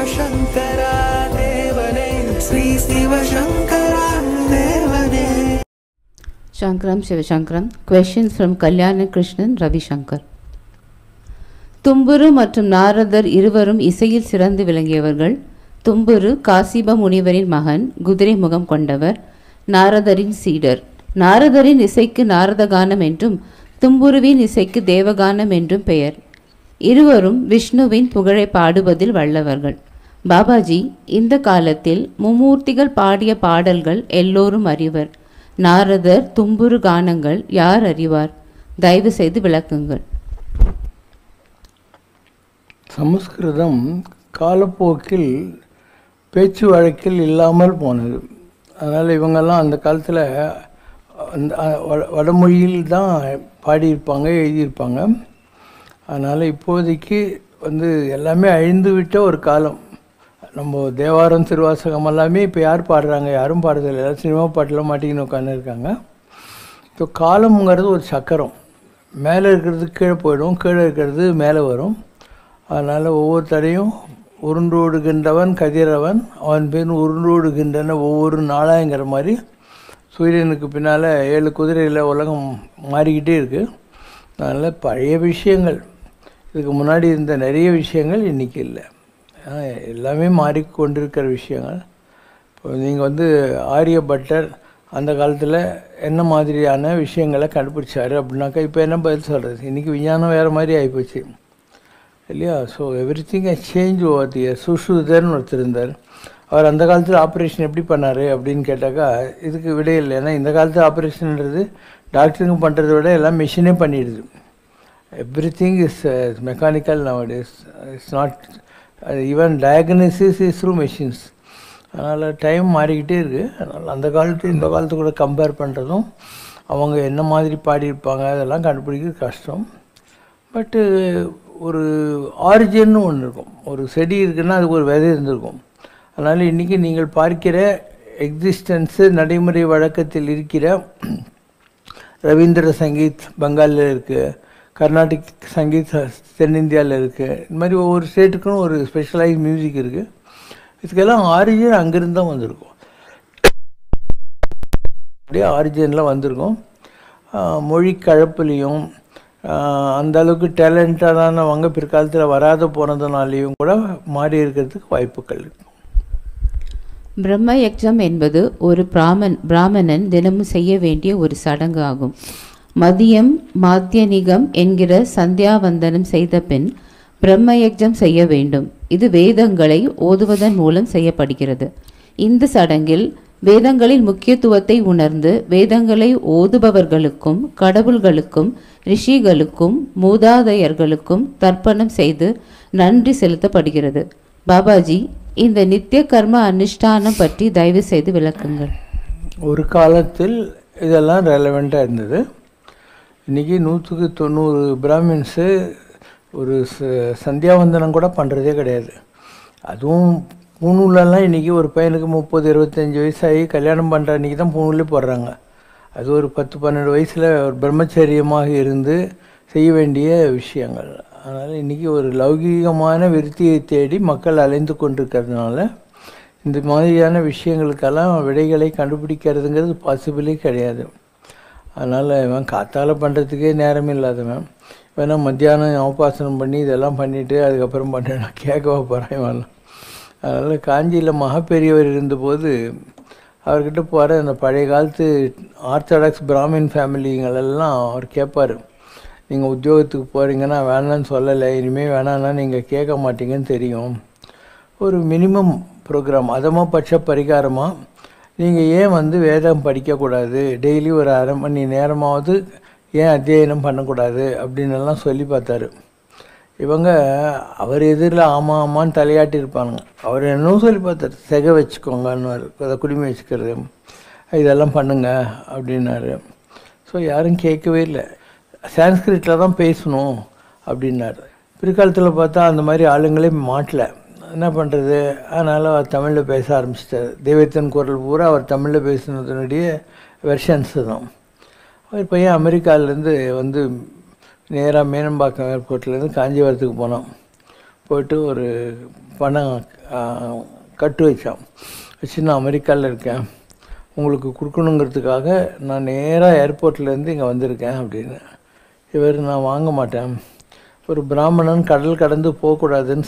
Shivashankara Devane, Sri Shivashankara Devane. Shankaram Shivashankaram. Questions from Kalyana Krishnan Ravi Shankar. Tumburu மற்றும் நாரதர் இருவரும் இசையில் சிறந்து விளங்கியவர்கள். தும்புரு காசிப முனிவரின் மகன், குதிரை முகம் கொண்டவர், நாரதரின் சீடர். நாரதரின் இசைக்கு நாரதகானம் என்றும் தும்புருவின் இசைக்கு தேவகானம் என்றும் பெயர். இருவரும் விஷ்ணுவின் புகழை பாடுவதில் வல்லவர்கள். பாபாஜி, இந்த காலத்தில் மும்மூர்த்திகள் பாடிய பாடல்கள் எல்லோரும் அறிவர். நாரதர் தும்புரு கானங்கள் யார் அறிவார்? தயவு செய்து விளக்குங்கள். சமஸ்கிருதம் காலப்போக்கில் பேச்சு வழக்கில் இல்லாமல் போனது. அதனால் இவங்கெல்லாம் அந்த காலத்தில் வடமொழியில் தான் பாடியிருப்பாங்க, எழுதியிருப்பாங்க. அதனால் இப்போதைக்கு எல்லாமே அழிந்து விட்ட ஒரு காலம். நம்ம தேவாரம் திருவாசகம் எல்லாமே இப்போ யார் பாடுறாங்க? யாரும் பாடுறதில்லை. எல்லாம் சினிமா பாட்டெலாம் மாட்டிக்கின்னு உட்காந்துருக்காங்க. ஸோ காலம்ங்கிறது ஒரு சக்கரம். மேலே இருக்கிறது கீழே போயிடும், கீழே இருக்கிறது மேலே வரும். அதனால் ஒவ்வொரு தடையும் உருண்டோடுகின்றவன் கதிரவன், அவன் பேர் உருண்டோடுகின்றன ஒவ்வொரு நாளாங்கிற மாதிரி சூரியனுக்கு பின்னால் 7 குதிரையில் உலகம் மாறிக்கிட்டே இருக்குது. அதனால் பழைய விஷயங்கள், இதுக்கு முன்னாடி இருந்த நிறைய விஷயங்கள் இன்றைக்கி இல்லை. எல்லாமே மாறிக்கொண்டிருக்கிற விஷயங்கள். இப்போ நீங்கள் ஆரியபட்டர் அந்த காலத்தில் என்ன மாதிரியான விஷயங்களை கண்டுபிடிச்சார் அப்படின்னாக்கா இப்போ என்ன பதில் சொல்கிறது? இன்றைக்கி விஞ்ஞானம் வேறு மாதிரி ஆகிப்போச்சு இல்லையா? So everything I change over the year. சுஷ்ருதர்னு ஒருத்தர் இருந்தார். அவர் அந்த காலத்தில் ஆப்ரேஷன் எப்படி பண்ணார் அப்படின்னு கேட்டாக்கா இதுக்கு விட இல்லை. ஏன்னா இந்த காலத்தில் ஆப்ரேஷன்ன்றது டாக்டருங்க பண்ணுறதை விட எல்லாம் மிஷினே பண்ணிடுது. Every thing is mechanical nowadays. It's not even diagnosis is through machines. அதனால் டைம் மாறிக்கிட்டே இருக்குது. அதனால் அந்த காலத்து இந்த காலத்து கூட கம்பேர் பண்ணுறதும் அவங்க என்ன மாதிரி பாடியிருப்பாங்க அதெல்லாம் கண்டுபிடிக்கிறது கஷ்டம். பட்டு ஒரு ஆரிஜின்னு ஒன்று இருக்கும். ஒரு செடி இருக்குன்னா அதுக்கு ஒரு விதை இருந்திருக்கும். அதனால் இன்றைக்கி நீங்கள் பார்க்கிற எக்ஸிஸ்டன்ஸு நடைமுறை வழக்கத்தில் இருக்கிற ரவீந்திர சங்கீத் பெங்காலில் இருக்குது, கர்நாடிக் சங்கீத் தென்னிந்தியாவில் இருக்குது. இந்த மாதிரி ஒவ்வொரு ஸ்டேட்டுக்கும் ஒரு ஸ்பெஷலைஸ் மியூசிக் இருக்குது. இதுக்கெல்லாம் ஆரிஜின் அங்கேருந்து தான் வந்திருக்கும். அப்படியே ஆரிஜினில் வந்திருக்கும். மொழி கலப்புலேயும் அந்த அளவுக்கு டேலண்டடானவங்க பிற்காலத்தில் வராத போனதுனாலேயும் கூட மாறி இருக்கிறதுக்கு வாய்ப்புகள் இருக்கு. பிரம்ம யக்ஞம் என்பது ஒரு பிராமணன் தினமும் செய்ய வேண்டிய ஒரு சடங்கு ஆகும். மதியம் மாத்தியனிகம் என்கிற சந்தியாவந்தனம் செய்த பின் பிரம்ம யக்ஞம் செய்ய வேண்டும். இது வேதங்களை ஓதுவதன் மூலம் செய்யப்படுகிறது. இந்த சடங்கில் வேதங்களின் முக்கியத்துவத்தை உணர்ந்து வேதங்களை ஓதுபவர்களுக்கும் கடவுள்களுக்கும் ரிஷிகளுக்கும் மூதாதையர்களுக்கும் தர்ப்பணம் செய்து நன்றி செலுத்தப்படுகிறது. பாபாஜி, இந்த நித்திய கர்ம அனுஷ்டானம் பற்றி தயவு செய்து விளக்குங்கள். ஒரு காலத்தில் இதெல்லாம் ரெலவெண்ட்டாக இருந்தது. இன்றைக்கி 190 பிராமின்ஸு ஒரு சந்தியாவந்தனம் கூட பண்ணுறதே கிடையாது. அதுவும் பூணூலெல்லாம் இன்றைக்கி ஒரு பையனுக்கு 30-25 வயசாகி கல்யாணம் பண்ணுற அன்றைக்கி தான் பூணூலே போடுறாங்க. அது ஒரு 10-12 வயசில் ஒரு பிரம்மச்சரியமாக இருந்து செய்ய வேண்டிய விஷயங்கள். அதனால் இன்றைக்கி ஒரு லௌகீகமான விருத்தியை தேடி மக்கள் அலைந்து கொண்டிருக்கிறதுனால இந்த மாதிரியான விஷயங்களுக்கெல்லாம் விடைகளை கண்டுபிடிக்கிறதுங்கிறது பாசிபிளே கிடையாது. அதனால் இவன் காத்தால் பண்ணுறதுக்கே நேரம் இல்லாதவன் வேணால் மத்தியானம் உபாசனம் பண்ணி இதெல்லாம் பண்ணிவிட்டு அதுக்கப்புறம் பண்ண கேட்கவா போகிறான் இவெல்லாம். அதனால் காஞ்சியில் மகாபெரியவர் இருந்தபோது அவர்கிட்ட போகிற அந்த பழைய காலத்து ஆர்த்தடாக்ஸ் பிராமின் ஃபேமிலிங்களெல்லாம் அவர் கேட்பார், நீங்கள் உத்தியோகத்துக்கு போகிறீங்கன்னா வேணான்னு சொல்லலை, இனிமேல் வேணான்னா நீங்கள் கேட்க மாட்டீங்கன்னு தெரியும். ஒரு மினிமம் ப்ரோக்ராம் அதமாக பட்ச பரிகாரமாக நீங்கள் ஏன் வேதம் படிக்கக்கூடாது, டெய்லி ஒரு அரை மணி நேரமாவது ஏன் அத்தியனம் பண்ணக்கூடாது அப்படின்னு சொல்லி பார்த்தாரு. இவங்க அவர் எதிரில் ஆமாம் ஆமான்னு தலையாட்டியிருப்பாங்க. அவர் என்னவும் சொல்லி பார்த்தார், செகை வச்சுக்கோங்கன்னு, அதை குடிமை வச்சுக்கிறது, இதெல்லாம் பண்ணுங்க அப்படின்னாரு. ஸோ யாரும் கேட்கவே இல்லை. சான்ஸ்கிரிட்டில் தான் பேசணும் அப்படின்னாரு. பிற்காலத்தில் பார்த்தா அந்த மாதிரி ஆளுங்களே மாட்டலை. என்ன பண்ணுறது, அதனால் அவர் தமிழில் பேச ஆரம்பிச்சிட்டார். தெய்வத்தின் குரல் பூரா அவர் தமிழில் பேசினதனுடைய வெர்ஷன்ஸு தான். அவர் பையன் அமெரிக்காவிலேருந்து நேராக மேனம்பாக்கம் ஏர்போர்ட்லேருந்து காஞ்சிபுரத்துக்கு போனோம். போய்ட்டு ஒரு பணம் கட்டு வச்சான். வச்சு நான் அமெரிக்காவில் இருக்கேன், உங்களுக்கு கொடுக்கணுங்கிறதுக்காக நான் நேராக ஏர்போர்ட்லேருந்து இங்கே வந்திருக்கேன் அப்படின்னு. இவர் நான் வாங்க மாட்டேன், ஒரு பிராமணன் கடல் கடந்து போகக்கூடாதுன்னு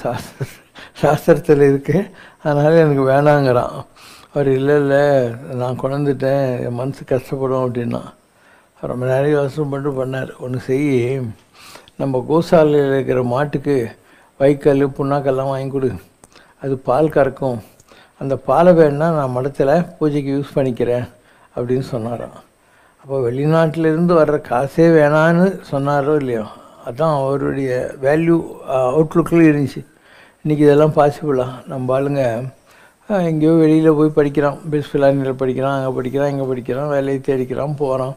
சாஸ்திரத்தில் இருக்குது, அதனால் எனக்கு வேணாங்கிறான். அவர் இல்லை இல்லை நான் கொண்டுட்டேன், என் மனசு கஷ்டப்படும் அப்படின்னா. ரொம்ப நிறைய யோசனை பண்ணிட்டு பண்ணார். ஒன்று செய், நம்ம கோசாலையில் இருக்கிற மாட்டுக்கு வைக்கல் புண்ணாக்கெல்லாம் வாங்கி கொடு, அது பால் கறக்கும், அந்த பாலை வேணுன்னா நான் மடத்தில் பூஜைக்கு யூஸ் பண்ணிக்கிறேன் அப்படின்னு சொன்னாராம். அப்போ வெளிநாட்டிலேருந்து வர்ற காசே வேணான்னு சொன்னாரோ இல்லையோ, அதுதான் அவருடைய வேல்யூ அவுட்லுக்கில் இருந்துச்சு. இன்றைக்கி இதெல்லாம் பாசிபிளாக நம்ம ஆளுங்க எங்கேயோ வெளியில் போய் படிக்கிறான், பெஸ்ட் ஃபிலானியில் படிக்கிறான், அங்கே படிக்கிறான், இங்கே படிக்கிறான், வேலையை தேடிக்கிறான், போகிறான்.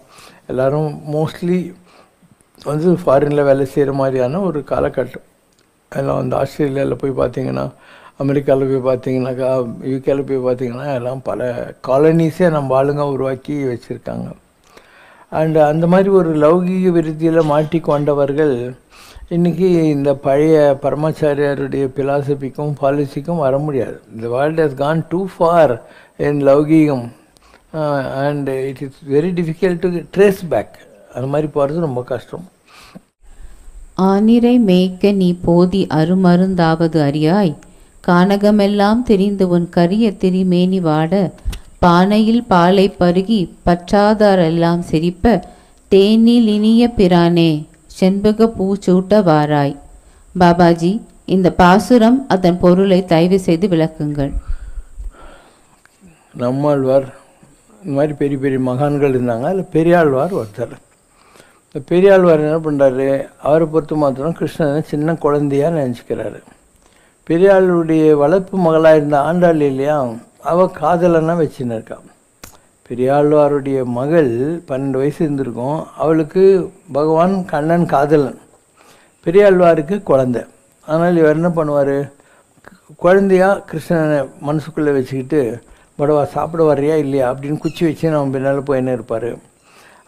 எல்லோரும் மோஸ்ட்லி வந்து ஃபாரினில் வேலை செய்கிற மாதிரியான ஒரு காலகட்டம். எல்லாம் வந்து ஆஸ்திரேலியாவில் போய் பார்த்திங்கன்னா, அமெரிக்காவில் போய் பார்த்திங்கனாக்கா, யூகேவில் போய் பார்த்திங்கன்னா எல்லாம் பல காலனிஸே நம்ம ஆளுங்க உருவாக்கி வச்சுருக்காங்க. அண்டு அந்த மாதிரி ஒரு லௌகீக விருத்தியில் மாட்டிக்கொண்டவர்கள் இன்றைக்கி இந்த பழைய பரமாச்சாரியாருடைய பிலாசபிக்கும் பாலிசிக்கும் வர முடியாது. இந்த world has gone too far in லௌகீகம் and it is very difficult to trace back. அந்த மாதிரி போகிறது ரொம்ப கஷ்டம். ஆனிரை மேய்க்க நீ போதி அருமருந்தாவது அறியாய், கானகமெல்லாம் தெரிந்து உன் கரிய திரிமேனி வாட, பானையில் பாலை பருகி பற்றாதாரெல்லாம் சிரிப்ப, தேனில் இனிய பிரானே செண்பக பூச்சூட்ட வாராய். பாபாஜி, இந்த பாசுரம் அதன் பொருளை தயவு செய்து விளக்குங்கள். நம்மாழ்வார் இந்த மாதிரி பெரிய பெரிய மகான்கள் இருந்தாங்க, அதில் பெரியாழ்வார் ஒருத்தர். இந்த பெரியாழ்வார் என்ன பண்ணுறாரு, அவரை பொறுத்த மாத்திரம் கிருஷ்ணனை சின்ன குழந்தையாக நினச்சிக்கிறாரு. பெரியாளுடைய வளர்ப்பு மகளாக இருந்த ஆண்டாள் இல்லையா, அவள் காதலன்னா வச்சுன்னு இருக்கான். பெரியாழ்வாருடைய மகள் 12 வயசு இருந்திருக்கும், அவளுக்கு பகவான் கண்ணன் காதலன், பெரியாழ்வாருக்கு குழந்தை. அதனால் இவர் என்ன பண்ணுவார், குழந்தையாக கிருஷ்ணனை மனசுக்குள்ளே வச்சுக்கிட்டு, படவா சாப்பிட வர்றியா இல்லையா அப்படின்னு குச்சி வச்சு நம்ம பின்னால் போயின்னு இருப்பார்.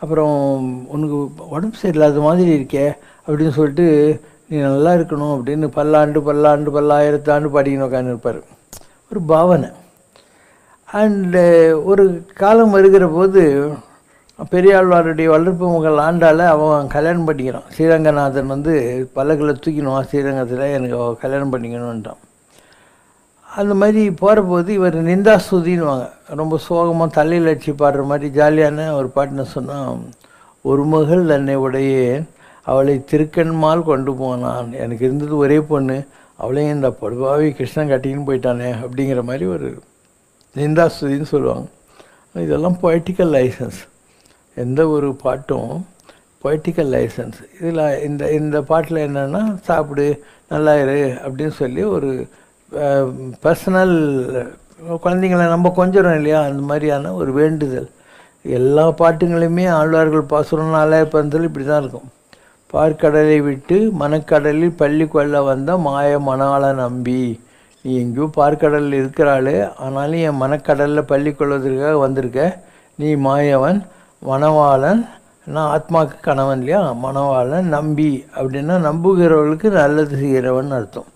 அப்புறம் உனக்கு உடம்பு சரியில்லாத மாதிரி இருக்கே அப்படின்னு சொல்லிட்டு, நீ நல்லா இருக்கணும் அப்படின்னு பல்லாயிரத்து ஆண்டு பாடிக்கின்னு உட்காந்து இருப்பார். ஒரு பாவனை. அண்டு ஒரு காலம் வருகிற போது பெரியாழ்வாருடைய வளர்ப்பு மகள் ஆண்டால் அவன் கல்யாணம் பண்ணிக்கிறான். ஸ்ரீரங்கநாதன் வந்து பல்லக்கில் தூக்கினுவான் ஸ்ரீரங்கத்தில், எனக்கு அவள் கல்யாணம் பண்ணிக்கணுன்ட்டான். அந்த மாதிரி போகிற போது இவர் நிந்தா ஸ்துதின்னுவாங்க, ரொம்ப சோகமாக தலையில் அடிச்சு பாடுற மாதிரி ஜாலியான ஒரு பாட்டுன்னு சொன்னால், ஒரு மகள் தன்னை உடையேன் அவளை திருக்கண்மால் கொண்டு போனான், எனக்கு இருந்தது ஒரே பொண்ணு, அவளையும் இந்த படுபாவி கிருஷ்ணன் கட்டின்னு போயிட்டானே அப்படிங்கிற மாதிரி ஒரு நிந்தாஸ்துதின்னு சொல்லுவாங்க. இதெல்லாம் பொய்டிக்கல் லைசன்ஸ். எந்த ஒரு பாட்டும் பொய்டிக்கல் லைசன்ஸ். இதில் இந்த பாட்டில் என்னென்னா, சாப்பிடு நல்லா இரு அப்படின்னு சொல்லி ஒரு பர்சனல், குழந்தைங்களை நம்ம கொஞ்சம் இல்லையா, அந்த மாதிரியான ஒரு வேண்டுதல். எல்லா பாட்டுங்களையுமே ஆழ்வார்கள் பாசுரம் 4000 இப்படி தான் இருக்கும். பார்க்கடலை விட்டு மணக்கடலில் பள்ளி கொள்ள வந்த மாய மணாள நம்பி, நீ எங்கேயோ பார்க்கடலில் இருக்கிறாள், ஆனாலும் என் மனக்கடலில் பள்ளி கொள்வதற்காக வந்திருக்க, நீ மாயவன் மணவாளன், நான் ஆத்மாவுக்கு கணவன் இல்லையா, மணவாளன் நம்பி அப்படின்னா நம்புகிறவர்களுக்கு நல்லது செய்கிறவன் அர்த்தம்.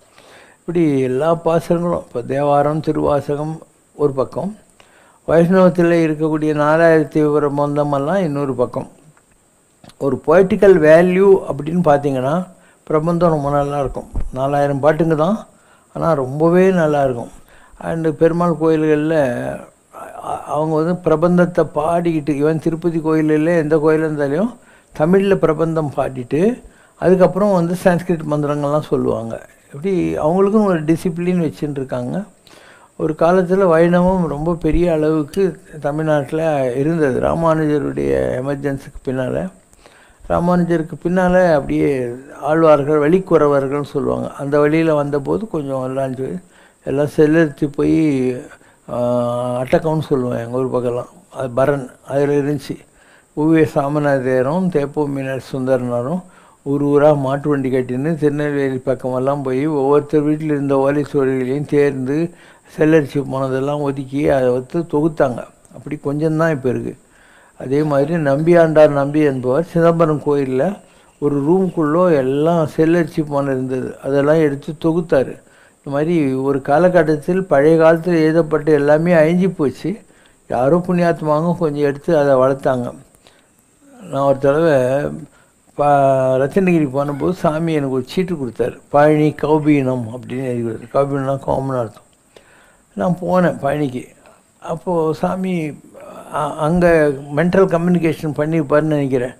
இப்படி எல்லா பாசங்களும், இப்போ தேவாரம் திருவாசகம் ஒரு பக்கம், வைஷ்ணவத்தில் இருக்கக்கூடிய 4000 பிரபந்தமெல்லாம் இன்னொரு பக்கம். ஒரு பொய்டிக்கல் வேல்யூ அப்படின்னு பார்த்தீங்கன்னா பிரபந்தம் ரொம்ப நல்லாயிருக்கும். 4000 பாட்டுங்க தான், ஆனால் ரொம்பவே நல்லாயிருக்கும். அண்டு பெருமாள் கோயில்களில் அவங்க வந்து பிரபந்தத்தை பாடிக்கிட்டு, இவன் திருப்பதி கோயிலில் எந்த கோயிலில் இருந்தாலையும் தமிழில் பிரபந்தம் பாடிட்டு அதுக்கப்புறம் வந்து சான்ஸ்கிரிட் மந்திரங்கள்லாம் சொல்லுவாங்க. இப்படி அவங்களுக்கும் ஒரு டிசிப்ளின் வச்சுட்டு இருக்காங்க. ஒரு காலத்தில் வைணவம் ரொம்ப பெரிய அளவுக்கு தமிழ்நாட்டில் இருந்தது. ராமானுஜருடைய எமர்ஜென்சிக்கு பின்னால், ராமானுஜருக்கு பின்னால் அப்படியே ஆழ்வார்கள் வழிக்குறவர்கள்னு சொல்லுவாங்க. அந்த வழியில் வந்தபோது கொஞ்சம் எல்லாம் செல்லெடுத்து போய் அட்டக்கம்னு சொல்லுவோம் எங்கள் ஊர் பக்கம்லாம், அது பரன் அதில் இருந்துச்சு. ஊவே சாமநாதேரும் தேப்போ மீனாட்சி சுந்தரனாரும் ஊராக மாட்டு வண்டி கட்டின்னு திருநெல்வேலி பக்கமெல்லாம் போய் ஒவ்வொருத்தர் வீட்டில் இருந்த ஓலை சுவடிகளையும் தேர்ந்து செல்லரிச்சு போனதெல்லாம் ஒதுக்கி அதை வந்து தொகுத்தாங்க. அப்படி கொஞ்சம்தான் இப்போ இருக்குது. அதே மாதிரி நம்பியாண்டார் நம்பி என்பவர் சிதம்பரம் கோயிலில் ஒரு ரூம்குள்ளே எல்லாம் செல்லரிசி போன இருந்தது. அதெல்லாம் எடுத்து தொகுத்தார். இந்த மாதிரி ஒரு காலகட்டத்தில் பழைய காலத்தில் எழுதப்பட்ட எல்லாமே அழிஞ்சு போச்சு. யாரோ புண்ணியாத்மாங்க கொஞ்சம் எடுத்து அதை வளர்த்தாங்க. நான் ஒரு தடவை ரத்தனகிரி போனபோது சாமி எனக்கு ஒரு சீட்டு கொடுத்தாரு. பழனி கௌபீனம் அப்படின்னு எழுதி கொடுத்தாரு. கௌபீனம்னா காமனாக அர்த்தம். நான் போனேன் பழனிக்கு. அப்போது சாமி அங்கே மென்டல் கம்யூனிகேஷன் பண்ணியிருப்பாருன்னு நினைக்கிறேன்.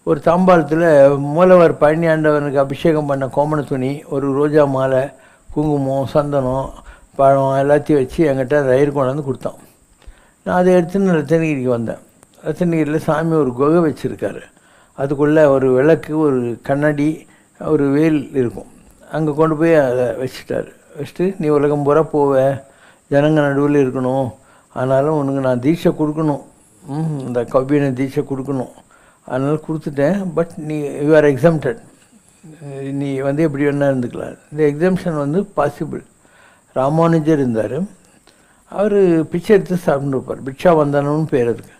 ஒரு தாம்பாளத்தில் மூலவர் பழனி ஆண்டவனுக்கு அபிஷேகம் பண்ண கோமண துணி, ஒரு ரோஜா மாலை, குங்குமம், சந்தனம், பழம் எல்லாத்தையும் வச்சு என்கிட்ட ரயிறு கொண்டாந்து கொடுத்தான். நான் அதை எடுத்துன்னு ரத்தனகிரிக்கு வந்தேன். ரத்தனகிரியில் சாமி ஒரு குகை வச்சுருக்காரு. அதுக்குள்ளே ஒரு விளக்கு, ஒரு கண்ணாடி, ஒரு வேல் இருக்கும். அங்கே கொண்டு போய் அதை வச்சுட்டு நீ உலகம் பூரா போவ, ஜனங்க நடுவில் இருக்கணும், ஆனாலும் உனக்கு நான் தீட்சை கொடுக்கணும், இந்த கௌபீன தீட்சை கொடுக்கணும், அதனால் கொடுத்துட்டேன். பட் நீ யூ ஆர் எக்ஸம்டட், நீ எப்படி வேணா இருந்துக்கலாம். இந்த எக்ஸம்ஷன் பாசிபிள். ராமானுஜர் இருந்தார். அவர் பிச்சை எடுத்து சாப்பிட்டுருப்பார். பிக்ஷா வந்தனம்னு பேர் அதுக்கு.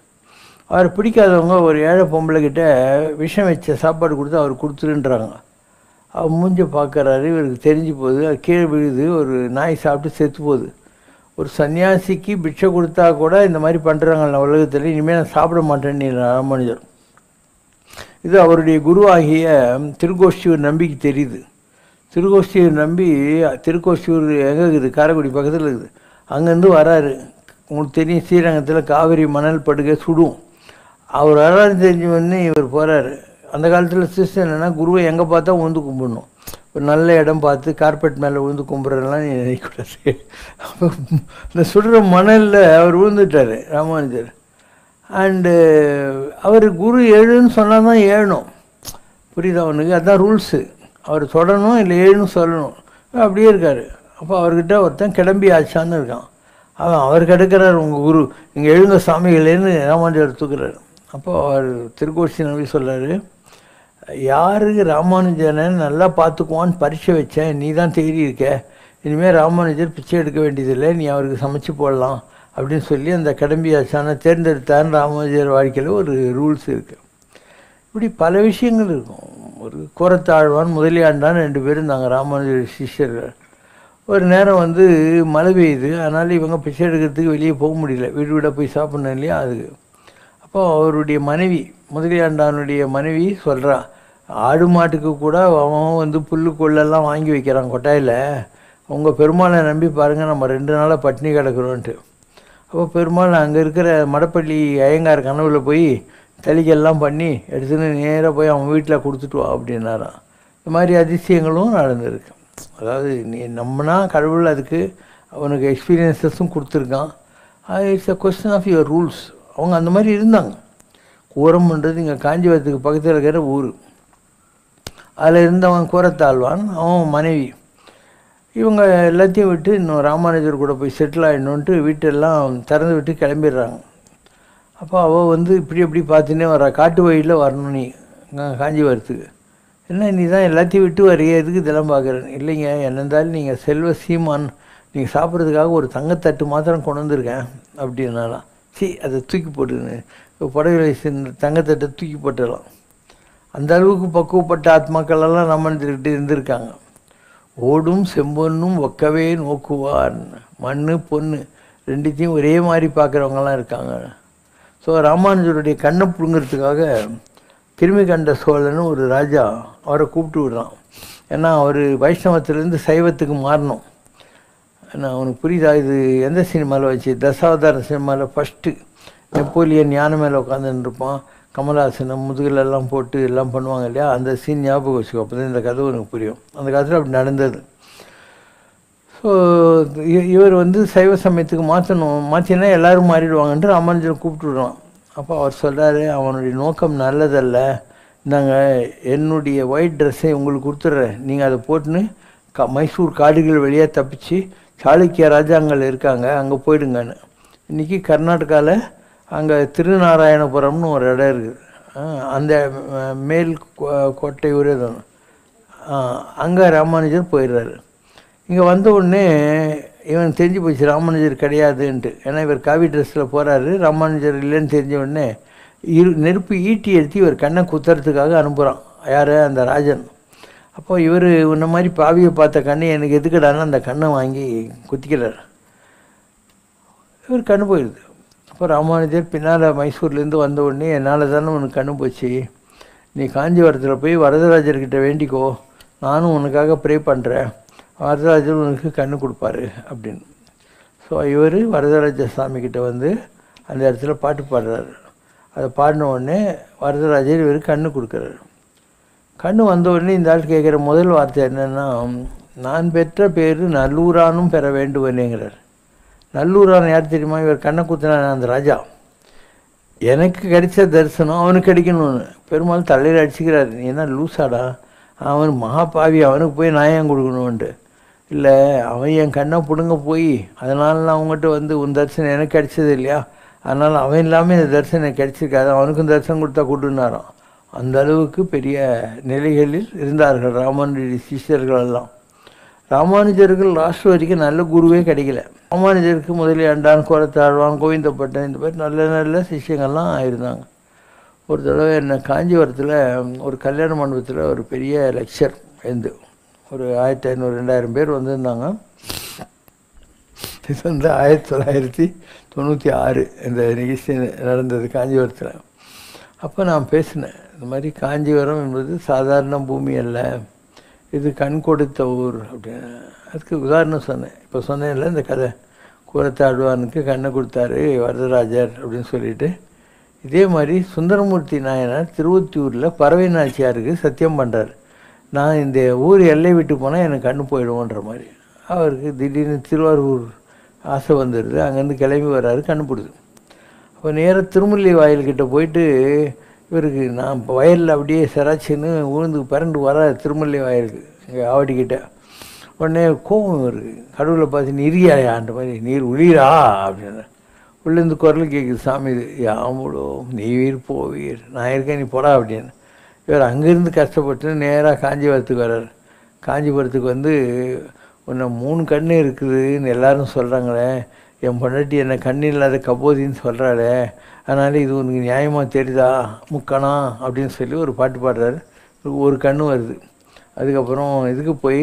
அவரை பிடிக்காதவங்க ஒரு ஏழை பொம்பளைக்கிட்ட விஷம் வச்ச சாப்பாடு கொடுத்து அவர் கொடுத்துருன்றாங்க. அவர் மூஞ்ச பார்க்குறாரு. இவருக்கு தெரிஞ்சு போகுது. அது கீழே விழுது. ஒரு நாய் சாப்பிட்டு செத்து போகுது. ஒரு சன்னியாசிக்கு பிக்ஷை கொடுத்தா கூட இந்த மாதிரி பண்ணுறாங்க உலகத்தில். இனிமேல் நான் சாப்பிட மாட்டேன்னு ராமானுஜர். இது அவருடைய குருவாகிய திருக்கோஷ்டியூர் நம்பிக்கு தெரியுது. திருக்கோஷ்டியூர் நம்பி, திருக்கோஷ்டியூர் எங்கே இருக்குது? காரைக்குடி பக்கத்தில் இருக்குது. அங்கேருந்து வராரு. உங்களுக்கு தெரியும், ஸ்ரீரங்கத்தில் காவிரி மணல் படுகை சுடும். அவர் வராரு தெரிஞ்சு வந்து இவர் போகிறாரு. அந்த காலத்தில் சிஸ்டம் என்னென்னா, குருவை எங்கே பார்த்தா உழுந்து கும்பிடணும். ஒரு நல்ல இடம் பார்த்து கார்பெட் மேலே விழுந்து கும்பிட்றதுலாம் நீ நினைக்கூடாது. அப்போ இந்த சுடுற மணலில் அவர் விழுந்துட்டார் ராமானுஜர். அண்டு அவர் குரு எழுன்னு சொன்னால் தான் ஏழணும். புரியுதா அவனுக்கு? அதுதான் ரூல்ஸு. அவர் தொடணும், இல்லை ஏழுன்னு சொல்லணும். அப்படியே இருக்கார். அப்போ அவர்கிட்ட ஒருத்தன் கிளம்பி ஆச்சான்னு இருக்கான். அவர் கிடக்கிறார். உங்கள் குரு இங்கே எழுந்த சாமிகளேன்னு ராமானுஜர் தூக்குறாரு. அப்போ அவர் திருக்கோஷ்டி நம்பி சொல்கிறாரு, யாருக்கு ராமானுஜனை நல்லா பார்த்துக்குவான்னு பரீட்சை வச்சேன், நீ தான் தேடி இருக்க, இனிமேல் ராமானுஜர் பிச்சை எடுக்க வேண்டியதில்லை, நீ அவருக்கு சமைச்சு போடலாம் அப்படின்னு சொல்லி அந்த கிளம்பி ஆச்சானை தேர்ந்தெடுத்தான்னு ராமானுஜர் வாழ்க்கையில் ஒரு ரூல்ஸ் இருக்குது. இப்படி பல விஷயங்கள் இருக்கும். ஒரு கோரத்தாழ்வான், முதலியாண்டான் 2 பேரும் இருந்தாங்க ராமானுஜர் சிஷ்யர்கள். ஒரு நேரம் மழை பெய்யுது. அதனால் இவங்க பிச்சை எடுக்கிறதுக்கு வெளியே போக முடியல. வீடு வீடாக போய் சாப்பிட்ணும் இல்லையா அதுக்கு. அப்போ அவருடைய மனைவி, முதலியாண்டானுடைய மனைவி சொல்கிறா, ஆடு மாட்டுக்கு கூட அவன் புல் கொள்ளெல்லாம் வாங்கி வைக்கிறான் கொட்டாயில். உங்கள் பெருமாளை நம்பி பாருங்கள், நம்ம 2 நாளாக பட்டினி கிடக்குறோன்ட்டு. அப்போ பெருமாள் அங்கே இருக்கிற மடப்பள்ளி ஐயங்கார் கனவில் போய் தளிக்கெல்லாம் பண்ணி எடுத்துன்னு நேராக போய் அவன் வீட்டில் கொடுத்துட்டு வா அப்படின்னாரான். இந்த மாதிரி அதிசயங்களும் நடந்திருக்கு. அதாவது நீ நம்பினா கடவுள் அதுக்கு அவனுக்கு எக்ஸ்பீரியன்ஸஸும் கொடுத்துருக்கான். It's a question of your rules. அவங்க அந்த மாதிரி இருந்தாங்க. கூரம்ன்றது இங்கே காஞ்சிபுரத்துக்கு பக்கத்தில் இருக்கிற ஊர். அதில் இருந்தவன் கூரத்தாழ்வான், அவன் மனைவி. இவங்க எல்லாத்தையும் விட்டு இன்னும் ராமானுஜர் கூட போய் செட்டில் ஆகிடணுன்ட்டு வீட்டெல்லாம் திறந்து விட்டு கிளம்பிடுறாங்க. அப்போ அவள் இப்படி எப்படி பார்த்துன்னே வர்றா. காட்டு வழியில் வரணும் நீ காஞ்சிபுரத்துக்கு. என்ன நீ தான் எல்லாத்தையும் விட்டு வரைய, எதுக்கு இதெல்லாம் பார்க்குறேன்? இல்லைங்க, என்னந்தாலும் நீங்கள் செல்வ சீமான், நீங்கள் சாப்பிட்றதுக்காக ஒரு தங்கத்தட்டு மாத்திரம் கொண்டு வந்திருக்கேன் அப்படின்னாலாம். அதை தூக்கி போட்டுன்னு புடவை தங்கத்தட்டை தூக்கி போட்டுடலாம். அந்த அளவுக்கு பக்குவப்பட்ட ஆத்மாக்களெல்லாம் நம்மகிட்ட இருந்திருக்காங்க. ஓடும் செம்பொன்னும் ஒக்கவே நோக்குவார், மண் பொண்ணு ரெண்டுத்தையும் ஒரே மாதிரி பார்க்குறவங்கலாம் இருக்காங்க. ஸோ ராமானுஜருடைய கண்ணை பிடுங்கிறதுக்காக கிருமி கண்ட சோழன்னு ஒரு ராஜா அவரை கூப்பிட்டு விடுறான். ஏன்னா அவர் வைஷ்ணவத்திலேருந்து சைவத்துக்கு மாறணும். நான் அவனுக்கு புரியுதா? இது எந்த சினிமாவில் வச்சு? தசாவதார சினிமாவில் ஃபஸ்ட்டு நெப்போலியன் யானை மேலே உட்காந்துருப்பான், கமல்ஹாசன் முதுகிலெல்லாம் போட்டு எல்லாம் பண்ணுவாங்க இல்லையா, அந்த சீன் ஞாபகம் வச்சுக்கோ. அப்போ தான் இந்த கதை உனக்கு புரியும். அந்த காலத்தில் அப்படி நடந்தது. ஸோ இவர் சைவ சமயத்துக்கு மாற்றினா எல்லோரும் மாறிடுவாங்கன்ட்டு ராமானுஜர் கூப்பிட்டு விடுறான். அப்போ அவர் சொல்கிறாரு, அவனுடைய நோக்கம் நல்லதல்ல, நாங்கள் என்னுடைய ஒயிட் ட்ரெஸ்ஸை உங்களுக்கு கொடுத்துட்றேன், நீங்கள் அதை போட்டுன்னு மைசூர் காடுகள் வழியாக தப்பிச்சு சாளுக்கிய ராஜாங்கள் இருக்காங்க அங்கே போயிடுங்கன்னு. இன்றைக்கி கர்நாடகாவில் அங்கே திருநாராயணபுரம்னு ஒரு இடம் இருக்குது. அந்த மேல் கோட்டை ஊரே தான். அங்கே ராமானுஜர் போயிடுறாரு. இங்கே வந்த உடனே இவன் தெரிஞ்சு போச்சு ராமானுஜர் கிடையாதுன்ட்டு. ஏன்னா இவர் காவி ட்ரெஸ்ஸில் போகிறாரு, ராமானுஜர் இல்லைன்னு தெரிஞ்ச உடனே நெருப்பு ஈட்டி எடுத்து இவர் கண்ணை குத்துறதுக்காக அனுப்புகிறான் யார் அந்த ராஜன். அப்போ இவர் இந்த மாதிரி பாவியை பார்த்த கண்ணு எனக்கு எதுக்கடான்னு அந்த கண்ணை வாங்கி குத்திக்கிறார். இவர் கண்ணு போயிடுது. அப்போ ராமானுஜர் பின்னால் மைசூர்லேருந்து வந்த உடனே என்னால் தானே உனக்கு கண்ணு போச்சு, நீ காஞ்சிபுரத்தில் போய் வரதராஜர்கிட்ட வேண்டிக்கோ, நானும் உனக்காக ப்ரே பண்ணுறேன், வரதராஜர் உனக்கு கண்ணு கொடுப்பாரு அப்படின்னு. ஸோ இவர் வரதராஜ சாமிக்கிட்ட வந்து அந்த இடத்துல பாட்டு பாடுறாரு. அதை பாடின உடனே வரதராஜர் இவர் கண்ணு கொடுக்குறாரு. கண்ணு வந்த உடனே இந்த ஆள் கேட்குற முதல் வார்த்தை என்னென்னா, நான் பெற்ற பேர் நல்லூரானும் பெற வேண்டுவனேங்கிறார். நல்லூரான் யார் தெரியுமா? இவர் கண்ணை குத்தினான் அந்த ராஜா. எனக்கு கிடைச்ச தரிசனம் அவனுக்கு கிடைக்கணும்னு பெருமாள் தலையில் அடிச்சுக்கிறாரு. நீ என்ன லூசாடா, அவன் மகாபாவி, அவனுக்கு போய் நான் ஏன் கொடுக்கணுன்ட்டு. இல்லை, அவன் என் கண்ணை பிடுங்க போய் அதனால நான் அவங்ககிட்ட வந்து உன் தரிசனம் எனக்கு கிடைச்சது இல்லையா, அதனால் அவன் இல்லாமல் இந்த தரிசனம் எனக்கு கிடைச்சிருக்காது, அவனுக்கும் தரிசனம் கொடுத்தா கூட்டுனாரான். அந்த அளவுக்கு பெரிய நிலைகளில் இருந்தார்கள் ராமானுஜ சிஷ்யர்கள் எல்லாம். ராமானுஜர்கள் லாஸ்ட் வரைக்கும் நல்ல குருவே கிடைக்கல. ராமானுஜருக்கு முதலியாண்டான், கோரத்தாழ்வான், கோவிந்தப்பட்டன், இந்த மாதிரி நல்ல நல்ல சிஷ்யங்கள்லாம் இருந்தாங்க. ஒரு தடவை என்ன காஞ்சிபுரத்தில் ஒரு கல்யாண மண்டபத்தில் ஒரு பெரிய லெக்சர் இருந்து ஒரு 1500-2000 பேர் வந்திருந்தாங்க. இது வந்து 1996 இந்த நிகழ்ச்சி நடந்தது காஞ்சிபுரத்தில். அப்போ நான் பேசினேன், இந்த மாதிரி காஞ்சிபுரம் என்பது சாதாரண பூமி அல்ல, இது கண் கொடுத்த ஊர் அப்படின்னு. அதுக்கு உதாரணம் சொன்னேன். இப்போ சொன்னேன்ல இந்த கதை, கூரத்தாழ்வானுக்கு கண்ணை கொடுத்தாரு வரதராஜர் அப்படின்னு சொல்லிட்டு. இதே மாதிரி சுந்தரமூர்த்தி நாயனார் திருவொத்தியூரில் பறவை நாச்சியாருக்கு சத்தியம் பண்ணுறார், நான் இந்த ஊர் எல்லை விட்டு போனால் எனக்கு கண்ணு போயிடுவோன்ற மாதிரி. அவருக்கு திடீர்னு திருவாரூர் ஆசை வந்துடுது, அங்கேருந்து கிளம்பி வர்றாரு, கண்ணு போடுது. அப்போ நேராக திருமல்லி வாயில்கிட்ட போயிட்டு இவருக்கு நான் வயலில் அப்படியே செராச்சின்னு உழுந்து பரண்டு வர திருமல்லி வாயிலுக்கு இங்கே ஆவடிக்கிட்ட. உடனே கோபம் வருது, கடவுளை பார்த்து நீரியாயான்ற மாதிரி, நீர் உளிரா அப்படின்னு உள்ளேருந்து குரல் கேட்குது, சாமி இது யாமூடோ நீர் போவீர், நான் இருக்கேன் நீ போடா அப்படின்னு. இவர் அங்கேருந்து கஷ்டப்பட்டு நேராக காஞ்சிபுரத்துக்கு வர்றார். காஞ்சிபுரத்துக்கு வந்து உன்னை 3 கண்ணு இருக்குதுன்னு எல்லாரும் சொல்கிறாங்களே, என் பொண்டாட்டி என்னை கண்ணு இல்லாத கபோதின்னு சொல்கிறாளே, அதனால் இது உனக்கு நியாயமாக தெரியுதா முக்கணா அப்படின்னு சொல்லி ஒரு பாட்டு பாடுறாரு. ஒரு கண்ணு வருது. அதுக்கப்புறம் இதுக்கு போய்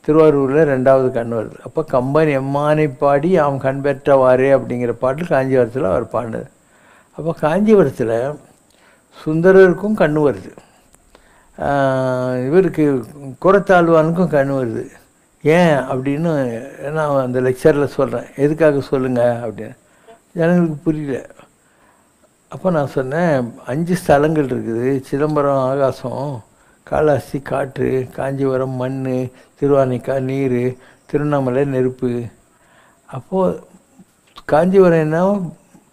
திருவாரூரில் 2வது கண்ணு வருது. அப்போ கம்பன் எம்மானை பாடி அவன் கண் பெற்றவாரே அப்படிங்கிற பாட்டு காஞ்சிபுரத்தில் அவர் பாடினது. அப்போ காஞ்சிபுரத்தில் சுந்தரருக்கும் கண்ணு வருது, இவருக்கு கூரத்தாழ்வானுக்கும் கண்ணு வருது. ஏன் அப்படின்னு நான் அந்த லெக்சரில் சொல்கிறேன், எதுக்காக சொல்லுங்கள் அப்படின்னு. ஜனங்களுக்கு புரியல. அப்போ நான் சொன்னேன், 5 ஸ்தலங்கள் இருக்குது, சிதம்பரம் ஆகாசம், காளாஸ்தி காற்று, காஞ்சிபுரம் மண், திருவானைக்கா நீர், திருவண்ணாமலை நெருப்பு. அப்போது காஞ்சிபுரம் என்ன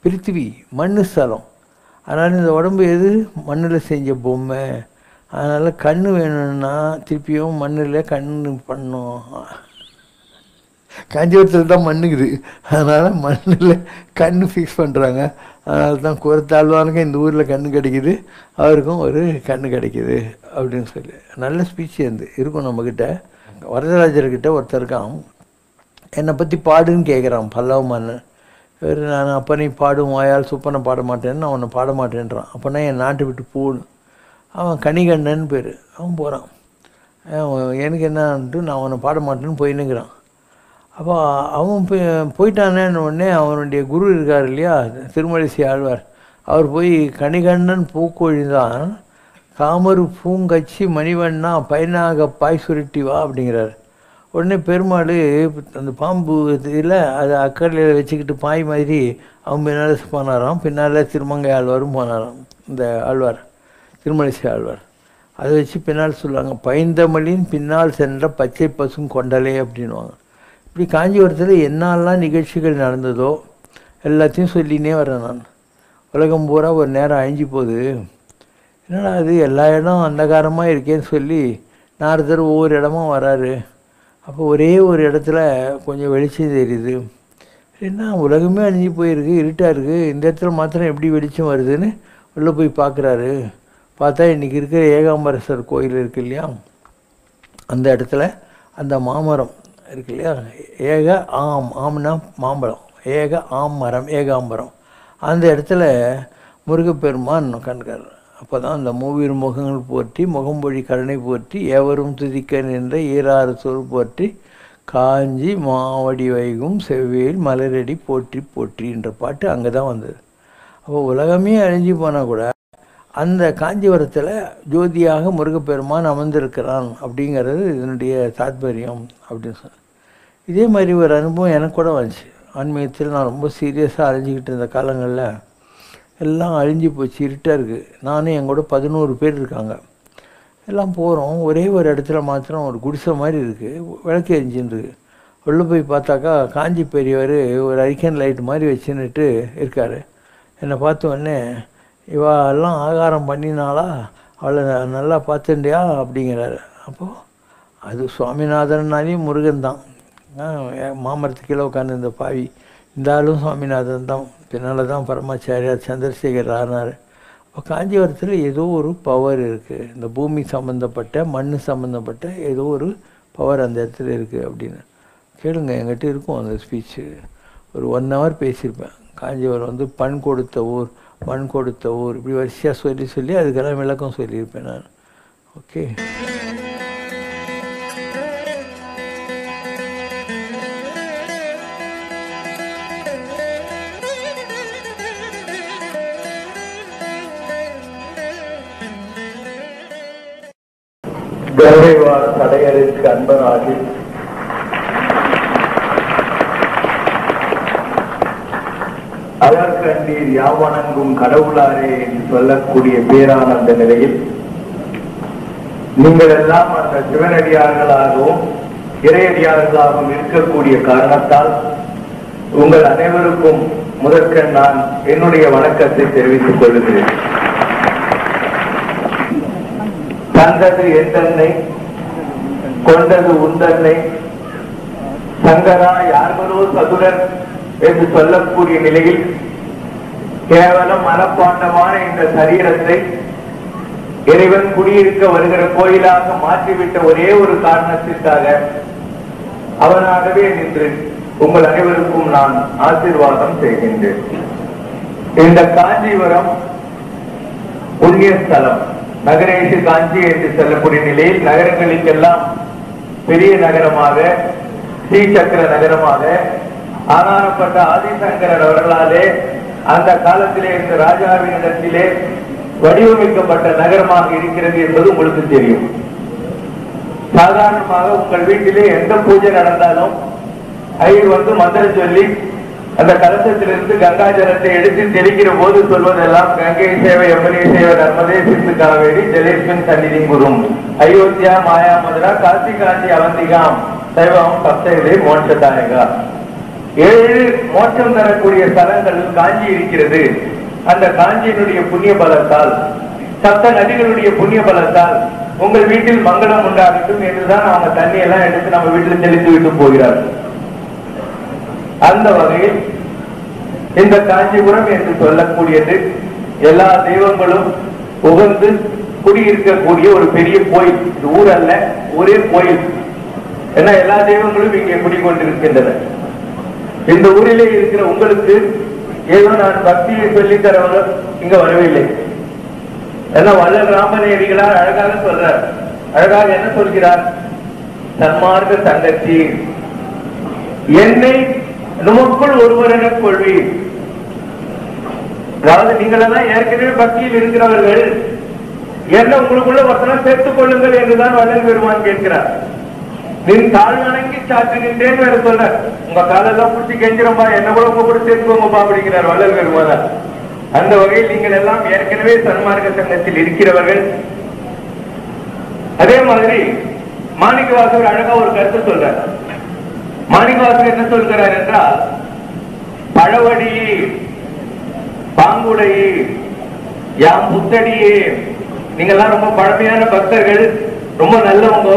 பிருத்திவி மண் ஸ்தலம், அதனால் இந்த உடம்பு எது மண்ணில் செஞ்ச பொம்மை, அதனால் கண் வேணும்னா திருப்பியும் மண்ணில் கண் பண்ணோம். காஞ்சிபுரத்தில் தான் மண்ணுக்குது, அதனால் மண்ணில் கண் ஃபிக்ஸ் பண்ணுறாங்க. அதனால தான் கூரத்தாழ்வானுக்கும் இந்த ஊரில் கண் கிடைக்கிது, அவருக்கும் ஒரு கண் கிடைக்கிது அப்படின்னு சொல்லி நல்ல ஸ்பீச் இருக்கும் நம்மக்கிட்ட. வரதராஜர்கிட்ட ஒருத்தர் இருக்கான், என்னை பற்றி பாடுன்னு கேட்குறான் பல்லவ மன்னன். இவர் நான் அப்போ நீ பாடும் வாயால் சுப்பனை பாட மாட்டேன்னு, நான் அவனை பாட மாட்டேன்றான். அப்போனா என் நாட்டை விட்டு போகணும். அவன் கணிகண்டன் பேர், அவன் போகிறான். எனக்கு என்னான்ட்டு நான் அவனை பாட மாட்டேன்னு போயின்னுக்கிறான். அப்போ அவன் போயிட்டானேன்னு உடனே அவனுடைய குரு இருக்கார் இல்லையா திருமழிசை ஆழ்வார், அவர் போய் கணிகண்ணன் பூக்கொழிதான் காமரு பூங்கச்சி மணிவண்ணா பயனாக பாய் சுருட்டி வா அப்படிங்கிறார். உடனே பெருமாள் அந்த பாம்பு இதில் அதை அக்கறையில் வச்சுக்கிட்டு பாய் மாதிரி அவன் பின்னால் போனாராம். பின்னால் திருமங்கை ஆழ்வாரும் போனாராம். இந்த ஆழ்வார் திருமழிசை ஆழ்வார் அதை வச்சு பின்னால் சொல்லுவாங்க, பைந்தமிழின் பின்னால் சென்ற பச்சை பசும் கொண்டலே அப்படின்வாங்க. இப்படி காஞ்சிபுரத்தில் என்னெல்லாம் நிகழ்ச்சிகள் நடந்ததோ எல்லாத்தையும் சொல்லினே வரேன் நான். உலகம் பூரா ஒரு நேரம் அழிஞ்சு போகுது, என்னடா அது எல்லா இடம் அந்தகாரமாக இருக்கேன்னு சொல்லி நாரதர் ஒவ்வொரு இடமா வராரு. அப்போ ஒரே ஒரு இடத்துல கொஞ்சம் வெளிச்சம் தெரியுது. என்ன உலகமே அழிஞ்சு போயிருக்கு, இருட்டாக இருக்குது, இந்த இடத்துல மாத்திரம் எப்படி வெளிச்சம் வருதுன்னு உள்ளே போய் பார்க்குறாரு. பார்த்தா இன்றைக்கி இருக்கிற ஏகாம்பரேஸ்வரர் கோயில் இருக்கு இல்லையா, அந்த இடத்துல அந்த மாமரம் இருக்கு இல்லையா, ஆம்னா மாம்பழம், ஆம் மரம் ஏகாம்பரம், அந்த இடத்துல முருகப்பெருமான் கண்டுக்கார். அப்போ தான் அந்த மூவிர் முகங்கள் போற்றி முகம்பொழி கருணை போற்றி ஏவரும் துதிக்க நின்ற ஈராறு சொல் போற்றி காஞ்சி மாவடி வைகும் செவ்வேல் மலரடி போற்றி போற்றின்ற பாட்டு அங்கே தான் வந்தது. அப்போ உலகமே அழிஞ்சு போனால் கூட அந்த காஞ்சிபுரத்தில் ஜோதியாக முருகப்பெருமான் அமர்ந்திருக்கிறான் அப்படிங்கிறது இதனுடைய தாத்பரியம் அப்படின்னு சொன்னேன். இதே மாதிரி ஒரு அனுபவம் எனக்கு கூட வந்துச்சு. ஆன்மீகத்தில் நான் ரொம்ப சீரியஸாக அழிஞ்சிக்கிட்டு இருந்த காலங்களில் எல்லாம் அழிஞ்சு போச்சு, இருட்டாக இருக்குது. நானும் எங்கூட 11 பேர் இருக்காங்க. எல்லாம் போகிறோம். ஒரே ஒரு இடத்துல மாத்திரம் ஒரு குடிசை மாதிரி இருக்குது, விளக்கு எரிஞ்சின்னு இருக்குது. உள்ளே போய் பார்த்தாக்கா காஞ்சி பெரியவர் ஒரு ஐக்கன் லைட் மாதிரி வச்சுன்னுட்டு இருக்கார். என்னை பார்த்த உடனே இவா எல்லாம் ஆகாரம் பண்ணினாலா, அவளை நல்லா பார்த்துண்டியா அப்படிங்கிறாரு. அப்போது அது சுவாமிநாதன்னாலேயும் முருகன் தான். மாமரத்து கீழே உட்காந்து இந்த பாவி இந்த ஆளும் சுவாமிநாதன் தான். பின்னால் தான் பரமாச்சாரியார் சந்திரசேகர் ஆனார். இப்போ காஞ்சிபுரத்தில் ஏதோ ஒரு பவர் இருக்குது, இந்த பூமி சம்மந்தப்பட்ட மண் சம்மந்தப்பட்ட ஏதோ ஒரு பவர் அந்த இடத்துல இருக்குது அப்படின்னு. கேளுங்க, என்கிட்ட இருக்கும் அந்த ஸ்பீச்சு. ஒரு 1 hour பேசியிருப்பேன். காஞ்சிபுரம் வந்து பண் கொடுத்த ஊர், மண் கொடுத்த ஊர், இப்படி வரிசையாக சொல்லி அதுக்கெல்லாம் விளக்கம் சொல்லியிருப்பேன் நான். ஓகே. கங்கைவாழ் தடையருக்கு அன்பனாகி அழற்கண்டீர் யாவணங்கும் கடவுளாரே என்று சொல்லக்கூடிய பேரானந்த நிலையில் நீங்கள் எல்லாம் அந்த சிவனடியார்களாகவும் இறையடியார்களாகவும் இருக்கக்கூடிய காரணத்தால் உங்கள் அனைவருக்கும் முதற்கண் நான் என்னுடைய வணக்கத்தை தெரிவித்துக் கொள்கிறேன். தந்தது எந்தன்னை, கொண்டது உந்தன்னை, சங்கரா யார்களோ சதுரன் என்று சொல்லக்கூடிய நிலையில் கேவலம் மனப்பாண்டமான இந்த சரீரத்தை இறைவன் குடியிருக்க வருகிற கோயிலாக மாற்றிவிட்ட ஒரே ஒரு காரணத்திற்காக அவனாகவே நின்று உங்கள் அனைவருக்கும் நான் ஆசீர்வாதம் செய்கின்றேன். இந்த காஞ்சிபுரம் புண்ணிய ஸ்தலம், நகரேஷு காஞ்சி என்று சொல்லக்கூடிய நிலையில் நகரங்களுக்கெல்லாம் பெரிய நகரமாக, ஸ்ரீசக்கர நகரமாக ஆனாரப்பட்ட ஆதிசங்கரர் அவர்களாலே அந்த காலத்திலே இந்த ராஜாவின் இடத்திலே வடிவமைக்கப்பட்ட நகரமாக இருக்கிறது என்பது உங்களுக்கு தெரியும். சாதாரணமாக உங்கள் வீட்டிலே எந்த பூஜை நடந்தாலும் ஐயர் வந்து மந்திரம் சொல்லி அந்த கலசத்திலிருந்து கங்கா ஜலத்தை எடுத்து தெளிக்கிற போது சொல்வதெல்லாம் கங்கை சேவை யமுனை சேவை நர்மதே சிந்து காவேரி ஜலேஸ்வன் சன்னிதி குரும் அயோத்தியா மாயா மதுரா காசி காஞ்சி அவந்திகாம் சைவம் சப்தே மோட்சதாயகா. 7 மோட்சம் தரக்கூடிய ஸ்தலங்கள் காஞ்சி இருக்கிறது. அந்த காஞ்சியினுடைய புண்ணிய பலத்தால், சப்த நதிகளுடைய புண்ணிய பலத்தால் உங்கள் வீட்டில் மங்களம் உண்டாகட்டும் என்றுதான் அவங்க தண்ணியெல்லாம் எடுத்து நம்ம வீட்டில் தெளித்து விட்டு போகிறார்கள். அந்த வகையில் இந்த காஞ்சிபுரம் என்று சொல்லக்கூடியது எல்லா தெய்வங்களும் உகந்து குடியிருக்கக்கூடிய ஒரு பெரிய கோயில். இது ஊர் அல்ல, ஒரே கோயில். ஏன்னா எல்லா தெய்வங்களும் இங்கே குடிக்கொண்டிருக்கின்றன. இந்த ஊரிலே இருக்கிற உங்களுக்கு ஏதோ நான் பக்தியை சொல்லித்தரவங்க இங்க வரவில்லை. ஏன்னா வள்ளல் ராமநேரிகளார் அழகாக சொல்றார். அழகாக என்ன சொல்கிறார்? சன்மார்க்க தங்கச்சி என்னை நமக்குள் ஒருவர் என கொள்வீர். அதாவது நீங்கள் எல்லாம் ஏற்கனவே பக்தியில் இருக்கிறவர்கள், என்ன உங்களுக்குள்ள ஒருத்தனை சேர்த்துக் கொள்ளுங்கள் என்றுதான் வள்ளல் பெருமான் கேட்கிறார். நின் தாழ் வணங்கி சாற்றுகின்றேன் வேற சொல்ற. உங்க காலெல்லாம் பிடிச்சி கெஞ்சிரம்பா, என்ன கூட உங்க கூட சேர்த்துக்கோங்கப்பா அப்படிங்கிறார் வள்ளல் பெருமானார். அந்த வகையில் நீங்கள் எல்லாம் ஏற்கனவே சன்மார்க்க சங்கத்தில் இருக்கிறவர்கள். அதே மாதிரி மாணிக்கவாசகர் அழகா ஒரு கருத்து சொல்றார். மாணிக்கவாசகர் என்ன சொல்கிறார் என்றால், பழவடியே பாங்குடையே யாம் புத்தடியே, நீங்கெல்லாம் ரொம்ப பழமையான பக்தர்கள், ரொம்ப நல்லவங்க,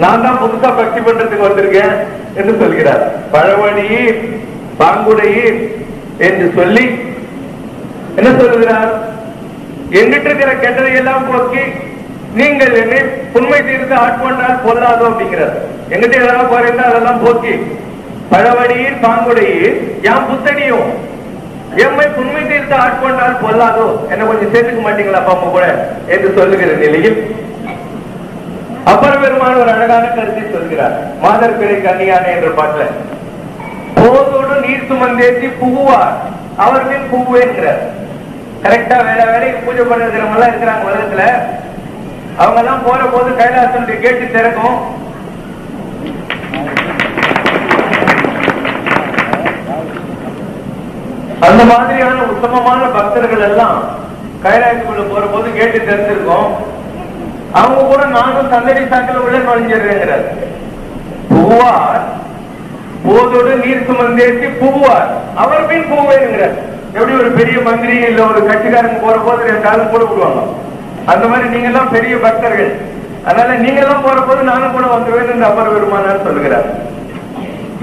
நான் தான் புதுசா பக்தி பண்றதுக்கு வந்திருக்கேன் என்று சொல்கிறார். பழவடியே பாங்குடையே என்று சொல்லி என்ன சொல்லுகிறார்? எங்கிட்ட இருக்கிற கெட்டதை எல்லாம் போக்கி நீங்கள் என்னை உண்மை தீர்த்து ஆட்கொண்டால் பொல்லாதோ அப்படிங்கிறார். எங்கிட்ட ஏதாவது குறைந்தா அதெல்லாம் போக்கி பழவடியில் பாங்குடையில் யாம் புத்தடியும், எம்மை புண்மை தீர்த்து ஆட்கொண்டால் பொல்லாதோ, என்ன கொஞ்சம் சேர்த்துக்க மாட்டீங்களா அப்பா கூட என்று சொல்லுகிற நிலையில் அப்பர் பெருமான் ஒரு அழகான கருத்தை சொல்கிறார். மாதர் பிறை கன்னியானே என்ற பாட்டுல, போதோடு நீர் சுமந்தேற்றி புகுவார் அவர்களின் புகுவேங்கிறார். கரெக்டா வேலைக்கு பூஜை பண்றவங்க எல்லாம் இருக்கிறாங்க உலகத்துல. அவங்க எல்லாம் போற போது கைலாசனுடைய கேட்டு திறக்கும். அந்த மாதிரியான உத்தமமான பக்தர்கள் எல்லாம் கைலாயத்துக்குள்ள போற போது கேட்டு திறந்திருக்கோம். அவங்க கூட நானும் சந்தடி சாக்கில் உள்ள நுழைஞ்சிடுறேங்கிறார். புகுவார் போதோடு நீர் சுமந்தேற்றி புகுவார் அவர் பின் புகுவேங்கிறார். எப்படி ஒரு பெரிய மந்திரி இல்ல ஒரு கட்சிக்காரங்க போற போது என் காலம் கூட விடுவாங்க. அந்த மாதிரி நீங்க எல்லாம் பெரிய பக்தர்கள், அதனால நீங்க எல்லாம் போற போது நானும் கூட வந்துருவேன் என்று அப்பர் பெருமானார் சொல்லுகிறார்.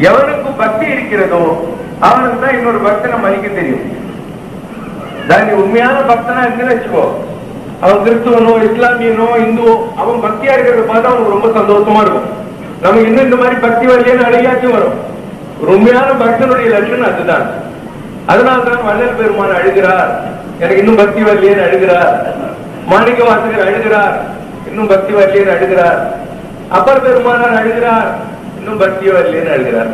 எவனுக்கு பக்தி இருக்கிறதோ அவனுக்கு தான் இன்னொரு பக்தனை மதிக்க தெரியும். நீ உண்மையான பக்தனா இருக்குன்னு வச்சுக்கோ, அவன் கிறிஸ்துவனோ இஸ்லாமியனோ இந்துவோ அவன் பக்தியா இருக்கிறத பார்த்தா அவனுக்கு ரொம்ப சந்தோஷமா இருக்கும். நமக்கு இன்னும் இந்த மாதிரி பக்தி வரலைன்னு அழகாச்சும் வரும். உண்மையான பக்தனுடைய லட்சணம் அதுதான். அதனால்தான் வள்ளல் பெருமான் அழுகிறார், எனக்கு இன்னும் பக்தி வரலையேன்னு அழுகிறார். மாணிக்க வாசகர் அழுகிறார், இன்னும் பக்தி வரலையேன்னு அழுகிறார். அப்பர் பெருமானார் அழுகிறார், இன்னும் பக்தி வரலையேன்னு அழுகிறார்.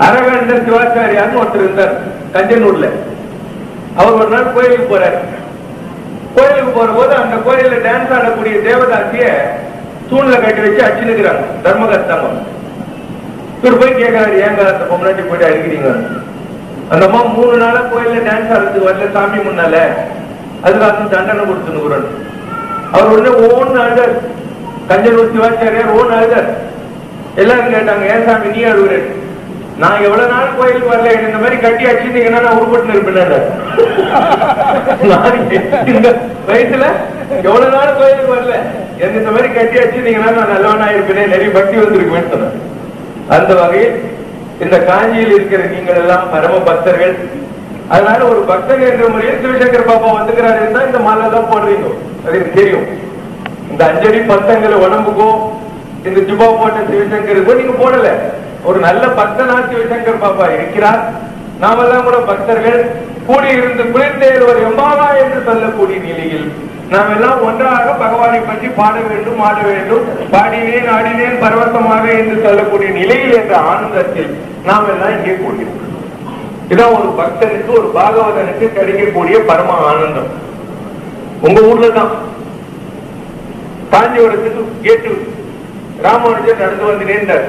அரவேந்தர் சிவாச்சாரியார்னு ஒருத்தர் இருந்தார் கஞ்சனூர்ல. அவர் ஒரு நாள் கோயிலுக்கு போறாரு. கோயிலுக்கு போற போது அந்த கோயில டான்ஸ் ஆடக்கூடிய தேவதாசிய தூண்ல கட்டி வச்சு அடிச்சுக்கிறாங்க தர்மகர்த்தாங்க. இவர் போய் கேட்கிறாரு, ஏங்க அந்த பொம்னாட்டி போயிட்டு அடிக்கிறீங்க? அந்த அம்மா 3 நாளா கோயில்ல டான்ஸ் ஆடுறதுக்கு வரல சாமி முன்னால, அதுக்காக தண்டனை கொடுத்துன்னு. அவர் உடனே ஓன்னு அழுதார். கஞ்சனூர் சிவாச்சாரியார் ஓன்னு அழுதார். எல்லாரும் கேட்டாங்க, ஏன் சாமி நீ அழுகுற? நான் எவ்வளவு நாள் கோயிலுக்கு வரல, இந்த மாதிரி கட்டி அடிச்சிருந்தீங்கன்னா நான் உருப்பட்டு இருப்பேன். வயசுல எவ்வளவு நாள் கோயிலுக்கு வரல, இந்த மாதிரி கட்டி அடிச்சிருந்தீங்கன்னா நான் நல்லவனா இருப்பேன், நிறைய பக்தி வந்திருக்குவேன்னு சொன்னேன். அந்த வகையில் இந்த காஞ்சியில் இருக்கிற நீங்கள் எல்லாம் பரம பக்தர்கள். அதனால ஒரு பக்தர் என்ற முறையில் சிவசங்கர் பாப்பா வந்துக்கிறாரு இருந்தா இந்த மாலை எல்லாம் போடுறீங்க, அது எனக்கு தெரியும். இந்த 5 அடி பத்தங்களை உடம்புக்கோ இந்த ஜுபா போட்ட சிவசங்கருக்கோ நீங்க போடல. ஒரு நல்ல பக்தனா சிவசங்கர் பாப்பா இருக்கிறார். நாமெல்லாம் கூட பக்தர்கள் கூடியிருந்து குளிர்ந்தேர் ஒரு எம்பாவா என்று சொல்லக்கூடிய நிலையில் நாம் எல்லாம் ஒன்றாக பகவானை பற்றி பாட வேண்டும், ஆட வேண்டும். பாடினேன் ஆடினேன் பரவசமாக என்று சொல்லக்கூடிய நிலையில் என்ற ஆனந்தத்தில் நாம் எல்லாம் இங்கே கூடுகிறோம். இதான் ஒரு பக்தனுக்கு ஒரு பாகவதனுக்கு கிடைக்கக்கூடிய பரம ஆனந்தம். உங்க ஊர்ல தான் காஞ்சிபுரத்துக்கு கேட்டு ராமானுஜர் நடந்து வந்து நேர்ந்தார்.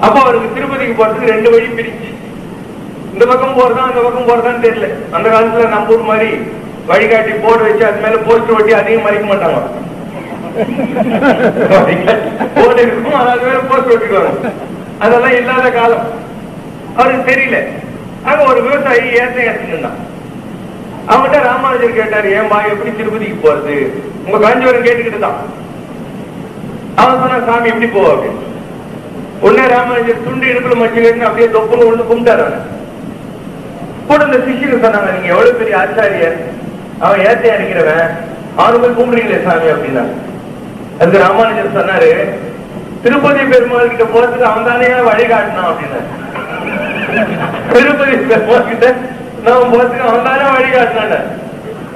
அப்ப அவருக்கு திருப்பதிக்கு போறதுக்கு 2 வழி பிரிச்சு, இந்த பக்கம் போறதா அந்த பக்கம் போறதான்னு தெரியல. அந்த காலத்துல நம்ம ஊர் மாதிரி வழிகாட்டி போர்டு வச்சு அது மேல போஸ்டர் ஒட்டி அதிகம் மறைக்க மாட்டாங்க. போர்டு இருக்கும், அது மேல போஸ்டர் ஒட்டிக்குவாங்க. அதெல்லாம் இல்லாத காலம். அவருக்கு தெரியல. ஆக ஒரு விவசாயி ஏற்றிருந்தான். அவங்ககிட்ட ராமானுஜர் கேட்டாரு, ஏன்பா எப்படி திருப்பதிக்கு போறது? உங்க காஞ்சிபுரம் கேட்டுக்கிட்டு தான். அவன் சொன்னா, சாமி எப்படி போவா அப்படின்னு. உடனே ராமானுஜர் துண்டு இடுப்புல மச்சிலிருந்து அப்படியே தொப்புன்னு உள்ள கும்பிட்டாரு. கூட இந்த சிஷியர் சொன்னாங்க, நீங்க எவ்வளவு பெரிய ஆச்சாரியர், அவன் ஏத்தையா இருக்கிறவன், அவனு போய் கும்பிடுறீங்களே சாமி அப்படின்னா. அதுக்கு ராமானுஜர் சொன்னாரு, திருப்பதி பெருமாள் கிட்ட போறதுக்கு அவன் தானே வழிகாட்டினான் அப்படின்னா. திருப்பதி பெருமாள் கிட்ட நாம் போறதுக்கு அவன் தானே வழிகாட்டினான்.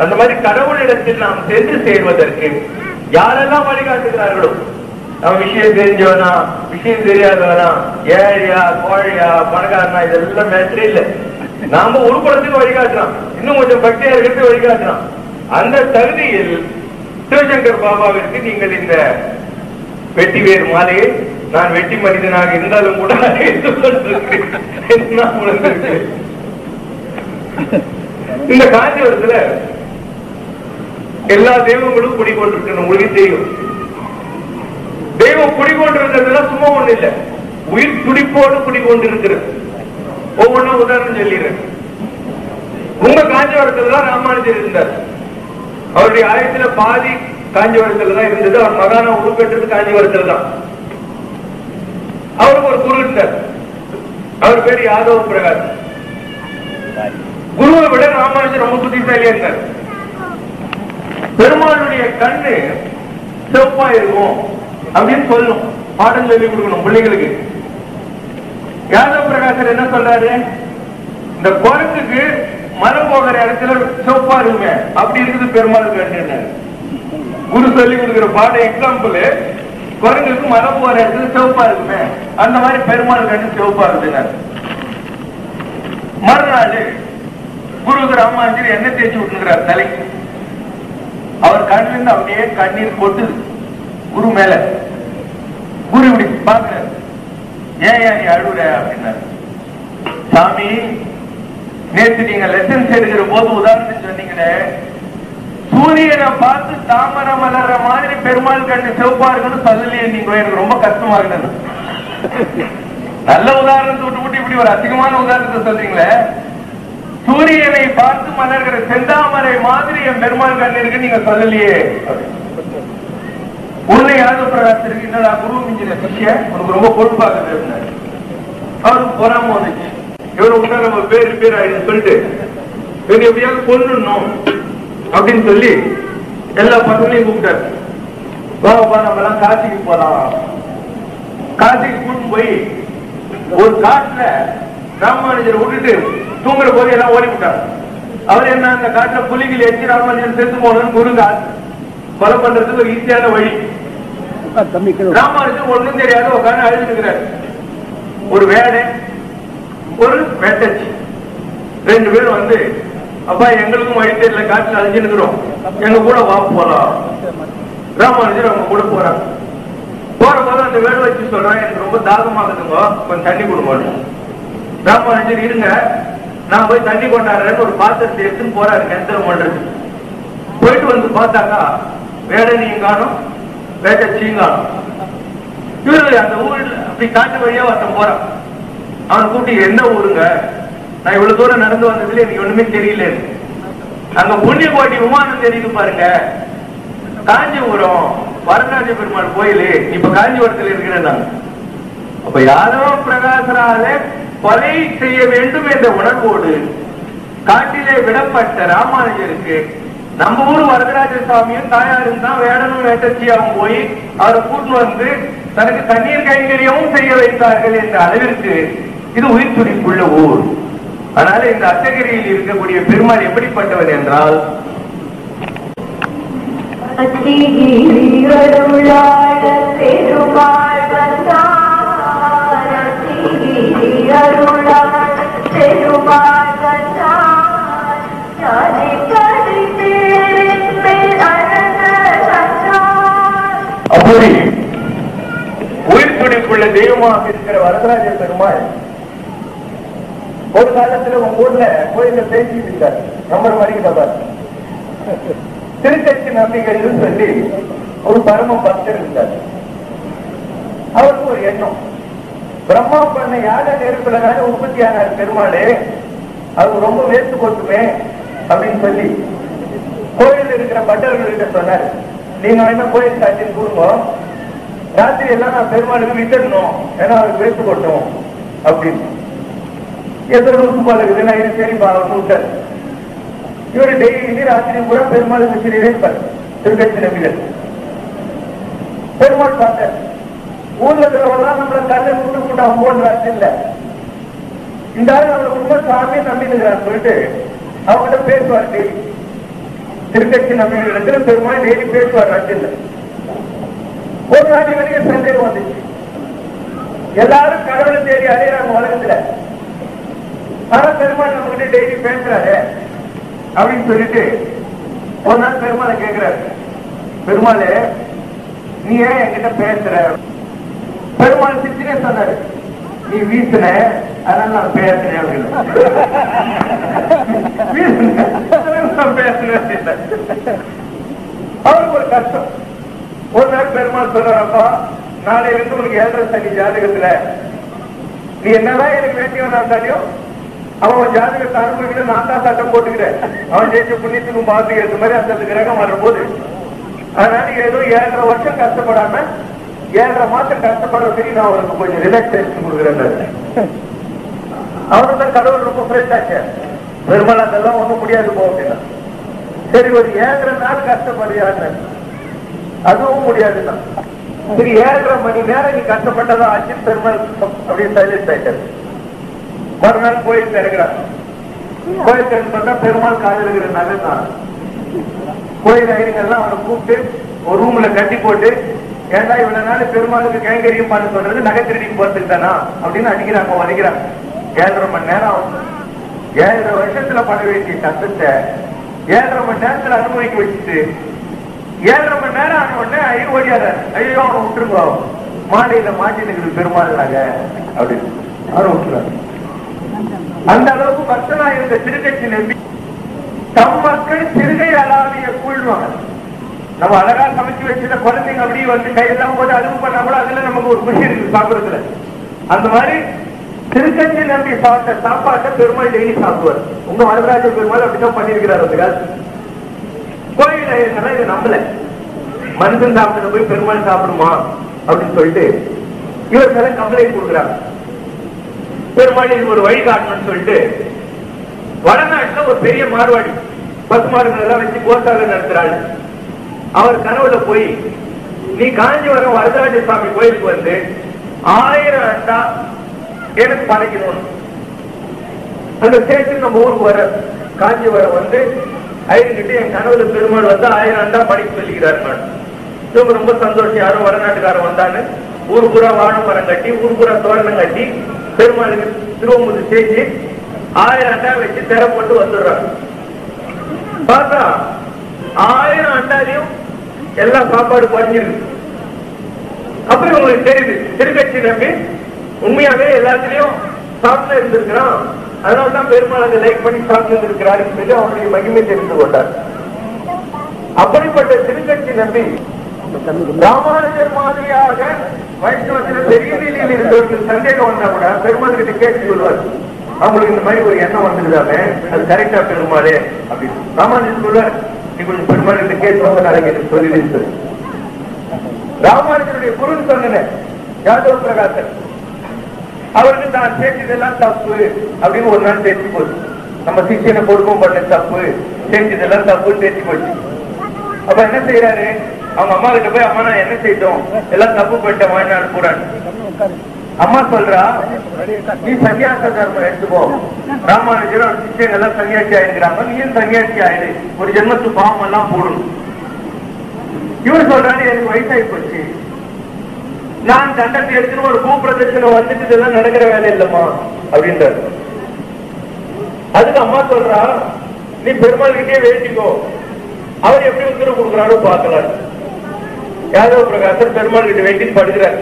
அந்த மாதிரி கடவுளிடத்தில் நாம் சென்று சேர்வதற்கு யாரெல்லாம் வழிகாட்டுகிறார்களோ, அவன் விஷயம் தெரிஞ்சவனா விஷயம் தெரியாதவனா ஏழையா கோழையா பணக்காரனா இதெல்லாம் மேட்டரே இல்லை. நாம உருப்படத்துக்கு வழிகாட்டுறான், இன்னும் கொஞ்சம் பக்தியா இருக்கிறது வழிகாட்டுறான். அந்த தகுதியில் சிவசங்கர் பாபாவிற்கு நீங்கள் இந்த வெட்டி வேறு மாலையை, நான் வெட்டி மனிதனாக இருந்தாலும் கூட இந்த காஞ்சிபுரத்துல எல்லா தெய்வங்களும் குடிக்கொண்டிருக்கு. உங்களுக்கு தெரியும், தெய்வம் குடிக்கொண்டிருக்கிறதுலாம் சும்மா ஒண்ணு இல்லை, உயிர் துடிப்போடு குடிக்கொண்டிருக்கிறது. ஒவ்வொன்றும் உதாரணம் சொல்லிடுறேன். உங்க காஞ்சிபுரத்துல தான் ராமானுஜர் இருந்தார். அவருடைய ஆயத்துல பாதி காஞ்சிபுரத்துல தான் இருந்தது. அவர் மகானா உருப்பெற்றது காஞ்சிபுரத்துல தான். அவருக்கு ஒரு குரு இருந்தார். அவர் பேர் யாதவ பிரகாஷ். குருவை விட ராமானுஜர் ரொம்ப புத்திசாலியா இருந்தார். பெருமாளுடைய கண்ணு சிவப்பா இருக்கும் அப்படின்னு சொல்லும், பாடம் சொல்லி கொடுக்கணும் பிள்ளைங்களுக்கு. யாதவ பிரகாசர் என்ன சொல்றாரு, இந்த குரங்குக்கு மரம் போகிற இடத்துல சிவப்பா இருக்குமே, அப்படி இருக்குது பெருமாள் கண்ணு. குரு சொல்லி கொடுக்குற பாட எக்ஸாம்பிள், குரங்குக்கு மரம் போகிற இடத்துல சிவப்பா இருக்குமே, அந்த மாதிரி பெருமாள் கண்ணு சிவப்பா இருக்குனாரு. மறுநாள் குருக்கு ராமானுஜர் எண்ணெய் தேய்ச்சி விட்டுங்கிறார் தலைக்கு. அவர் கண்ணுல இருந்து அப்படியே கண்ணீர் கொட்டுது குரு மேல. குரு இப்படி பாக்குறாரு, ஏன் நீ அழுவுற அப்படின்னாரு. சாமி, நேற்று நீங்க லெசன்ஸ் எடுக்கிற போது உதாரணம் சொன்னீங்களே, சூரியனை பார்த்து தாமரை மலர்ற மாதிரி பெருமாள் கண்ணு சிவப்பா இருக்குன்னு சொல்லலையே நீங்க, எனக்கு ரொம்ப கஷ்டமா இருக்கு. நல்ல உதாரணத்தை விட்டு இப்படி ஒரு அதிகமான உதாரணத்தை சொல்றீங்களே, சூரியனை பார்த்து மலர்கிற செந்தாமரை மாதிரி என் பெருமாள் கண்ணு இருக்கு நீங்க சொல்லலையே. உன்னை யாரு பிரகாசத்துக்கு என்னடா குரு மிஞ்சின சிஷ்ய உனக்கு ரொம்ப பொறுப்பாக இருந்தாரு. அவருக்கு பொறாம வந்துச்சு, இவரை விட்டா நம்ம பேர் ஆயிடுன்னு சொல்லிட்டு இவங்க எப்படியாவது கொல்லணும் அப்படின்னு சொல்லி எல்லா பசங்களையும் கூப்பிட்டாரு. வாங்கப்பா நம்ம எல்லாம் காசிக்கு போலாம். காசிக்கு கூட்டு போய் ஒரு காட்டுல ராமானுஜரை விட்டுட்டு தூங்குற போது எல்லாம் ஓடி விட்டாங்க. அவர் என்ன, அந்த காட்டுல புலிகள் எச்சு ராமானுஜர் செத்து போகணும்னு குருங்க கொலை பண்றதுக்கு ஒரு ஈஸியான வழி. ராமானுஜர் ஒண்ணும் தெரியாத உட்காந்து அழுதுக்கிறார். ஒரு வேடை ஒரு வேட்டச்சி ரெண்டு பேரும் வந்து, அப்பா எங்களுக்கும் வழி தெரியல, காட்டுல அழிஞ்சுக்கிறோம், எங்க கூட வா போலாம். ராமானுஜர் அவங்க கூட போறாங்க. போற போது அந்த வேடு வச்சு சொல்றாங்க, எனக்கு ரொம்ப தாகமாகுதுங்க, கொஞ்சம் தண்ணி கொடுங்க. ராமானுஜர் இருங்க, நான் போய் தண்ணி கொண்டாடுறேன்னு ஒரு பாத்திரத்தை எடுத்துன்னு போறாரு கிணத்துல பண்றது. போயிட்டு வந்து பார்த்தாக்கா வேடனையும் காணும், வேட்டச்சியும் காணும். இவரு அந்த ஊர்ல அப்படி காட்டு வழியா ஒருத்தன் போறான். அவனை கூட்டி, என்ன ஊருங்க, நான் இவ்வளவு தூரம் நடந்து வந்ததுல எனக்கு ஒண்ணுமே தெரியல, அங்க புண்ணிய கோட்டி விமானம் தெரியுது பாருங்க, காஞ்சிபுரம் வரதராஜ பெருமாள் கோயில், இப்ப காஞ்சிபுரத்தில் இருக்கிறேன். அப்ப யாரோ பிரகாசரால கொலை செய்ய வேண்டும் என்ற உணர்வோடு காட்டிலே விடப்பட்ட ராமானுஜருக்கு நம்ம ஊர் வரதராஜ சுவாமியும் தாயாரும் தான் வேடனும் வேட்டச்சியாவும் போய் அவரை கூட்டு வந்து தனக்கு தண்ணீர் கைங்கரியமும் செய்ய வைத்தார்கள் என்ற அளவிற்கு இது உயிர் துடிப்புள்ள ஊர். அதனால இந்த அத்தகிரியில் இருக்கக்கூடிய பெருமாள் எப்படிப்பட்டவர் என்றால், அப்படி உயிர் துடிப்புள்ள தெய்வமாக இருக்கிற வரதராஜ பெருமாள் ஒரு காலத்துல உங்க ஊர்ல கோயில பேசிட்டு இருக்காரு. நம்பர் மாதிரி திருக்கட்சி நம்பிக்கைன்னு சொல்லி ஒரு பரம பக்தர் இருந்தார். அவருக்கு ஒரு எண்ணம், பிரம்மா பண்ண யாக நெருப்புலதான உற்பத்தியான பெருமாளே, அது ரொம்ப வேஸ்ட் போட்டுமே அப்படின்னு சொல்லி கோயில் இருக்கிற பட்டர்கள்கிட்ட சொன்னாரு, நீங்க வேணா கோயில் காட்சின்னு கூடுங்க, ராத்திரி எல்லாம் நான் பெருமாளுக்கு விட்டுடணும், ஏன்னா அவருக்கு வேஸ்ட் போட்டோம் அப்படின்னு. எத்தனை நூற்று போல இருக்குது, நான் இது சரி விட்டாரு. இவரு டெய்லி ராத்திரி கூட பெருமாளுக்கு சிறியிருப்பார். திருக்கட்சி நம்பிகள் பெருமாள் பார்த்தார். ஊர்ல இருக்கிறவங்களாம் நம்மள கல்லை கூட்டு கூட்டம் போன்றாச்சு இல்ல, இந்த ஆள் நம்மள ரொம்ப சாமியை நம்பினுங்கிறார் சொல்லிட்டு அவங்ககிட்ட பேசுவார். டெய்லி திருக்கட்சி நம்பிகள் பெருமாள் டெய்லி பேசுவார் ராஜ்யம். ஒரு நாள் வரைக்கும் சந்தேகம் வந்துச்சு, எல்லாரும் கடவுளை தேடி அடையிறாங்க உலகத்துல, ஆனா பெருமாள் நம்ம கிட்ட டெய்லி பேசுறாரு அப்படின்னு சொல்லிட்டு ஒரு நாள் பெருமாளை கேட்கிறாரு, பெருமாளே நீ ஏன் என்கிட்ட பேசுற? பெருமாள் சிரிச்சுனே சொன்னாரு, நீ வீசுன அதனால நான் பேசுறேன் அப்படின்னு. அவருக்கு ஒரு கஷ்டம். ஒரு நாள் பெருமாள் சொல்றாப்பா, நாளையில இருந்து உனக்கு 7.5 சனி ஜாதகத்துல நீ என்னதான் எனக்கு வேண்டியவனா இருந்தாலும் அவன் ஜாதகத்தை அனுபவிக்கிற நான் தான் சட்டம் போட்டுக்கிறேன், அவன் ஜெயிச்ச புண்ணியத்துக்கும் பாத்துக்கு ஏற்ற மாதிரி அந்த கிரகம் வர்ற போது, அதனால ஏதோ 7.5 வருஷம் கஷ்டப்படாம 7.5 மாசம் கஷ்டப்படுற சரி நான் அவருக்கு கொஞ்சம் ரிலாக்ஸேஷன் கொடுக்குறேன். அவருக்கு தான் கடவுள் ரொம்ப ஃப்ரெஷ் ஆச்சு. பெருமாள் அதெல்லாம் ஒண்ணும் முடியாது போ அப்படின்னா, சரி ஒரு 7.5 நாள் கஷ்டப்படுறியான்னு, அதுவும் முடியாதுன்னா சரி 7.5 மணி நேரம் நீ கஷ்டப்பட்டதா ஆச்சு. பெருமாள் அப்படியே சைலன்ஸ் ஆயிட்டாரு. மறுநாள் கோயில் திறக்கிறார். கோயில் திறந்து பார்த்தா பெருமாள் காலையில் இருக்கிற நகை. கோயில் ஐயங்கள்லாம் அவனை கூப்பிட்டு ஒரு ரூம்ல கட்டி போட்டு, ஏண்டா இவ்வளவு நாள் பெருமாளுக்கு கைங்கரியம் பண்ண சொல்றது நகை திருடிக்கு போறதுக்கு தானா அப்படின்னு அடிக்கிறாங்க, வலிக்கிறாங்க. 7.5 மணி நேரம் 7 வருஷத்துல பண்ண வேண்டிய சத்தத்தை 7.5 மணி நேரத்துல அனுபவிக்க வச்சுட்டு 7.5 மணி நேரம் ஆன உடனே ஐயர் ஓடியாரு. ஐயோ அவனை விட்டுருங்க, மாலையில மாட்டினுக்குது பெருமாள் நகை அப்படின்னு அவரை விட்டுறாரு. அந்த அளவுக்கு பக்தனா இருந்த திருக்கட்சி நம்பி தம் மக்கள் சிறுகை அலாவிய கூழ்வாங்க. நம்ம அழகா சமைச்சு வச்சுட்ட குழந்தைங்க அப்படியே வந்து கையெல்லாம் போட்டு அழுவு பண்ணா கூட அதுல நமக்கு ஒரு குஷி இருக்கு சாப்பிடுறதுல. அந்த மாதிரி திருக்கட்சி நம்பி சாப்பிட்ட சாப்பாட்டை பெருமாள் டெய்லி சாப்பிடுவார். உங்க வரதராஜ பெருமாள் அப்படிதான் பண்ணிருக்கிறார். அந்த காலத்து கோயில் ஐயங்கெல்லாம் இதை நம்பல. மனுஷன் சாப்பிட்டு போய் பெருமாள் சாப்பிடுமா அப்படின்னு சொல்லிட்டு இவர் மேல கம்ப்ளைண்ட் கொடுக்குறாங்க. பெருமாள் இது ஒரு வழிகாட்டணும்னு சொல்லிட்டு வடநாட்டுல ஒரு பெரிய மார்வாடி பசுமாடுகள் எல்லாம் வச்சு கோசாலை நடத்துறாரு. அவர் கனவுல போய், நீ காஞ்சிபுரம் வரதராஜ சுவாமி கோயிலுக்கு வந்து 1000 அண்டா எனக்கு படைக்கணும். அந்த ஸ்டேஷன் நம்ம ஊருக்கு வர காஞ்சிபுரம் வந்து ஐயர்கிட்ட என் கனவுல பெருமாள் வந்து 1000 அண்டா படைக்க சொல்லிக்கிறாரு. இவங்க ரொம்ப சந்தோஷம். யாரும் வடநாட்டுக்காரன் வந்தான்னு ஊர் பூரா வாழை மரம் கட்டி ஊர் பூரா தோரணம் கட்டி பெருமாளுக்கு திருவம்புது தேய்ச்சி 1000 அண்டா வச்சு திரை போட்டு வந்துடுறாங்க. பார்த்தா 1000 அண்டாலையும் எல்லாம் சாப்பாடு குறைஞ்சிருக்கு. அப்புறம் உங்களுக்கு தெரியுது திருக்கட்சி நம்பி உண்மையாவே எல்லாத்திலையும் சாப்பிட்டு இருந்திருக்கிறான். அதனால்தான் பெருமாள் அதை லைக் பண்ணி சாப்பிட்டு இருந்திருக்கிறாரு சொல்லி அவனுடைய மகிமை தெரிந்து கொண்டார். அப்படிப்பட்ட திருக்கட்சி நம்பி ராமானுஜர் மாதிரியாக வைஷ்ணவத்தில் பெரிய நிலையில் இருந்தவர்கள் சந்தேகம் வந்தா கூட பெருமாள் கிட்ட கேட்டு சொல்லுவார். அவங்களுக்கு இந்த மாதிரி ஒரு எண்ணம் வந்துருதாமே, அது கரெக்டா பெருமாளே அப்படின்னு ராமானுஜர் சொல்லுவார். நீ கொஞ்சம் பெருமாள் கிட்ட கேட்டு வந்து நாளைக்கு சொல்லி ராமானுஜருடைய குரு சொன்னேன் யாதவ பிரகாசன் அவருக்கு தான் சேர்த்ததெல்லாம் தப்பு அப்படின்னு ஒரு நாள் தேர்ச்சி போச்சு. நம்ம சிஷியனை கொடுக்கும் பண்ண தப்பு, சேர்த்ததெல்லாம் தப்புன்னு தேர்ச்சி போச்சு. அப்ப என்ன செய்யறாரு, அவங்க அம்மா கிட்ட போய், அம்மா நான் என்ன செய்தோம், எல்லாம் தப்பு பண்ணிட்டேன் வாங்கி அனுப்புறான்னு. அம்மா சொல்றா, நீ சன்னியாச தர்மம் எடுத்துக்கோ. ராமானுஜர் அவர் சிஷியன் எல்லாம் சன்னியாசி ஆயிருக்கிறாங்க, நீயும் சன்னியாசி ஆயிரு, ஒரு ஜென்மத்து பாவம் எல்லாம் போடணும். இவர் சொல்றாரு, எனக்கு வயசாகி போச்சு, நான் தண்டத்தை எடுத்துன்னு ஒரு பூப்பிரதட்சணம் வந்துட்டு இதெல்லாம் நடக்கிற வேலை இல்லம்மா அப்படின்றாரு. அதுக்கு அம்மா சொல்றா, நீ பெருமாள் கிட்டே வேண்டிக்கோ, அவர் எப்படி உத்தரவு கொடுக்குறாரோ பார்க்கலாம். யாதவ பிரகாசர் பெருமாள் கிட்ட வேண்டி படுகிறார்.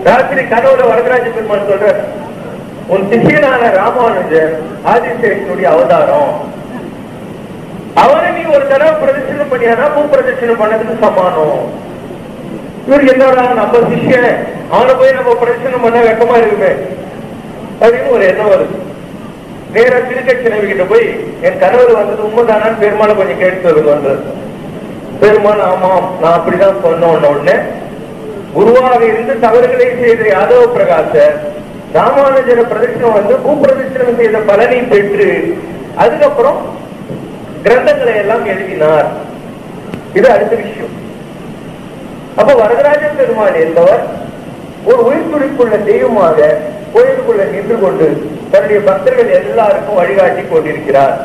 ராத்திரி கனவுல வரதராஜ பெருமாள் சொல்றார், உன் சிஷியனான ராமானுஜர் ஆதிசேஷனுடைய அவதாரம், அவனை நீ ஒரு தடவை பிரதட்சணம் பண்ணியானா பூ பிரதட்சணம் பண்ணதுக்கு சமானம். இவர் என்னடா நம்ம சிஷியன், அவனை போய் நம்ம பிரதட்சணம் பண்ண வெக்கமா இருக்குமே அப்படின்னு ஒரு எண்ணம் வருது. நேர திருக்கட்சி கிட்ட போய் என் கனவுல வந்தது உண்மைதானான்னு பெருமாளை கொஞ்சம் கேட்டு வருவாங்க. பெருமாள் ஆமாம் நான் அப்படிதான் சொன்ன உடனே குருவாக இருந்து தவறுகளை செய்த யாதவ பிரகாசர் ராமானுஜர பிரதட்சணம் வந்து பூ பிரதட்சணம் செய்த பலனை பெற்று அதுக்கப்புறம் கிரந்தங்களை எல்லாம் எழுதினார். இது அடுத்த விஷயம். அப்ப வரதராஜ பெருமாள் என்பவர் ஒரு உயிர்த்துடிப்புள்ள தெய்வமாக கோயிலுக்குள்ள நின்று கொண்டு தன்னுடைய பக்தர்கள் எல்லாருக்கும் வழிகாட்டி கொண்டிருக்கிறார்.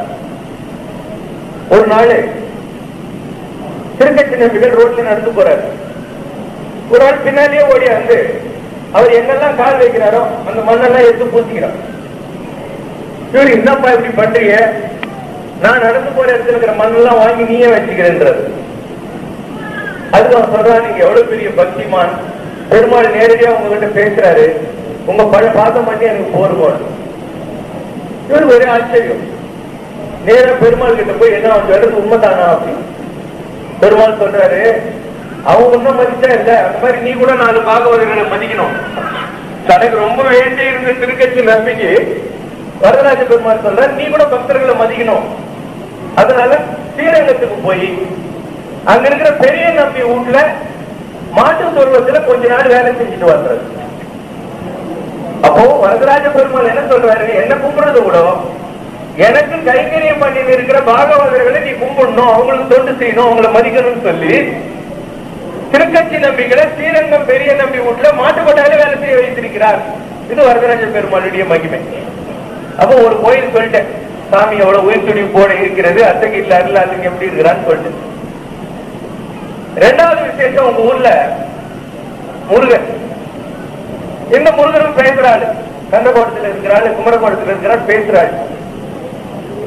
ஒரு நாள் திருக்கட்சி நம்பிகள் ரோட்ல நடந்து போறாரு. ஒரு நாள் பின்னாலேயே ஓடி வந்து அவர் எங்கெல்லாம் கால் வைக்கிறாரோ அந்த மண்ணெல்லாம் எடுத்து பூசிக்கிறார். இவரு என்னப்பா இப்படி பண்றீங்க, நான் நடந்து போற இடத்துல இருக்கிற மண்ணெல்லாம் வாங்கி நீயே வச்சுக்கிறேன்றது. அதுக்கு அவன் சொல்றான், நீங்க எவ்வளவு பெரிய பக்திமான், பெருமாள் நேரடியா உங்ககிட்ட பேசுறாரு, உங்க பாதம் பண்ணி எனக்கு போருமான். இவருக்கு ஒரே ஆச்சரியம். நேரம் பெருமாள் கிட்ட போய் என்ன அவன் சொல்றது உண்மைதானா அப்படின்னு. பெருமாள் சொல்றாரு, அவங்க ஒன்னும் மதிச்சா இல்ல, அந்த மாதிரி நீ கூட 4 பாகவதர்களை மதிக்கணும். தனக்கு ரொம்ப வேண்டி இருந்த திருக்கட்சி நம்பிக்கை வரதராஜ பெருமாள் சொல்ற, நீ கூட பக்தர்களை மதிக்கணும். அதனால ஸ்ரீரங்கத்துக்கு போய் அங்க இருக்கிற பெரிய நம்பி வீட்டுல மாட்டு தொழுவத்துல கொஞ்ச நாள் வேலை செஞ்சுட்டு வர்றது. அப்போ வரதராஜ பெருமாள் என்ன சொல்றாரு, என்ன கும்பிடுறது கூட எனக்கு கைங்கரியம் பண்ணி இருக்கிற பாகவதர்களை நீ கும்பிடணும், அவங்களுக்கு தொண்டு செய்யணும், அவங்களை மதிக்கணும்னு சொல்லி திருக்கட்சி நம்பிகளை ஸ்ரீரங்கம் பெரிய நம்பி வீட்டுல மாட்டுப்பட்டாலே வேலை செய்ய வைத்திருக்கிறார். இது வரதராஜ பெருமாளுடைய மகிமை. அப்போ ஒரு கோயில் சொல்லிட்டேன், சாமி எவ்வளவு உயிர் துடிப்போட இருக்கிறது, அத்தகையில் அருளாளுங்க எப்படி இருக்கிறான்னு சொல்லிட்டு. இரண்டாவது விசேஷம், உங்க ஊர்ல முருகன், இந்த முருகனும் பேசுறாள், கந்தகோட்டத்தில் இருக்கிறாள், குமரகோட்டத்தில் இருக்கிறாள், பேசுறாள்.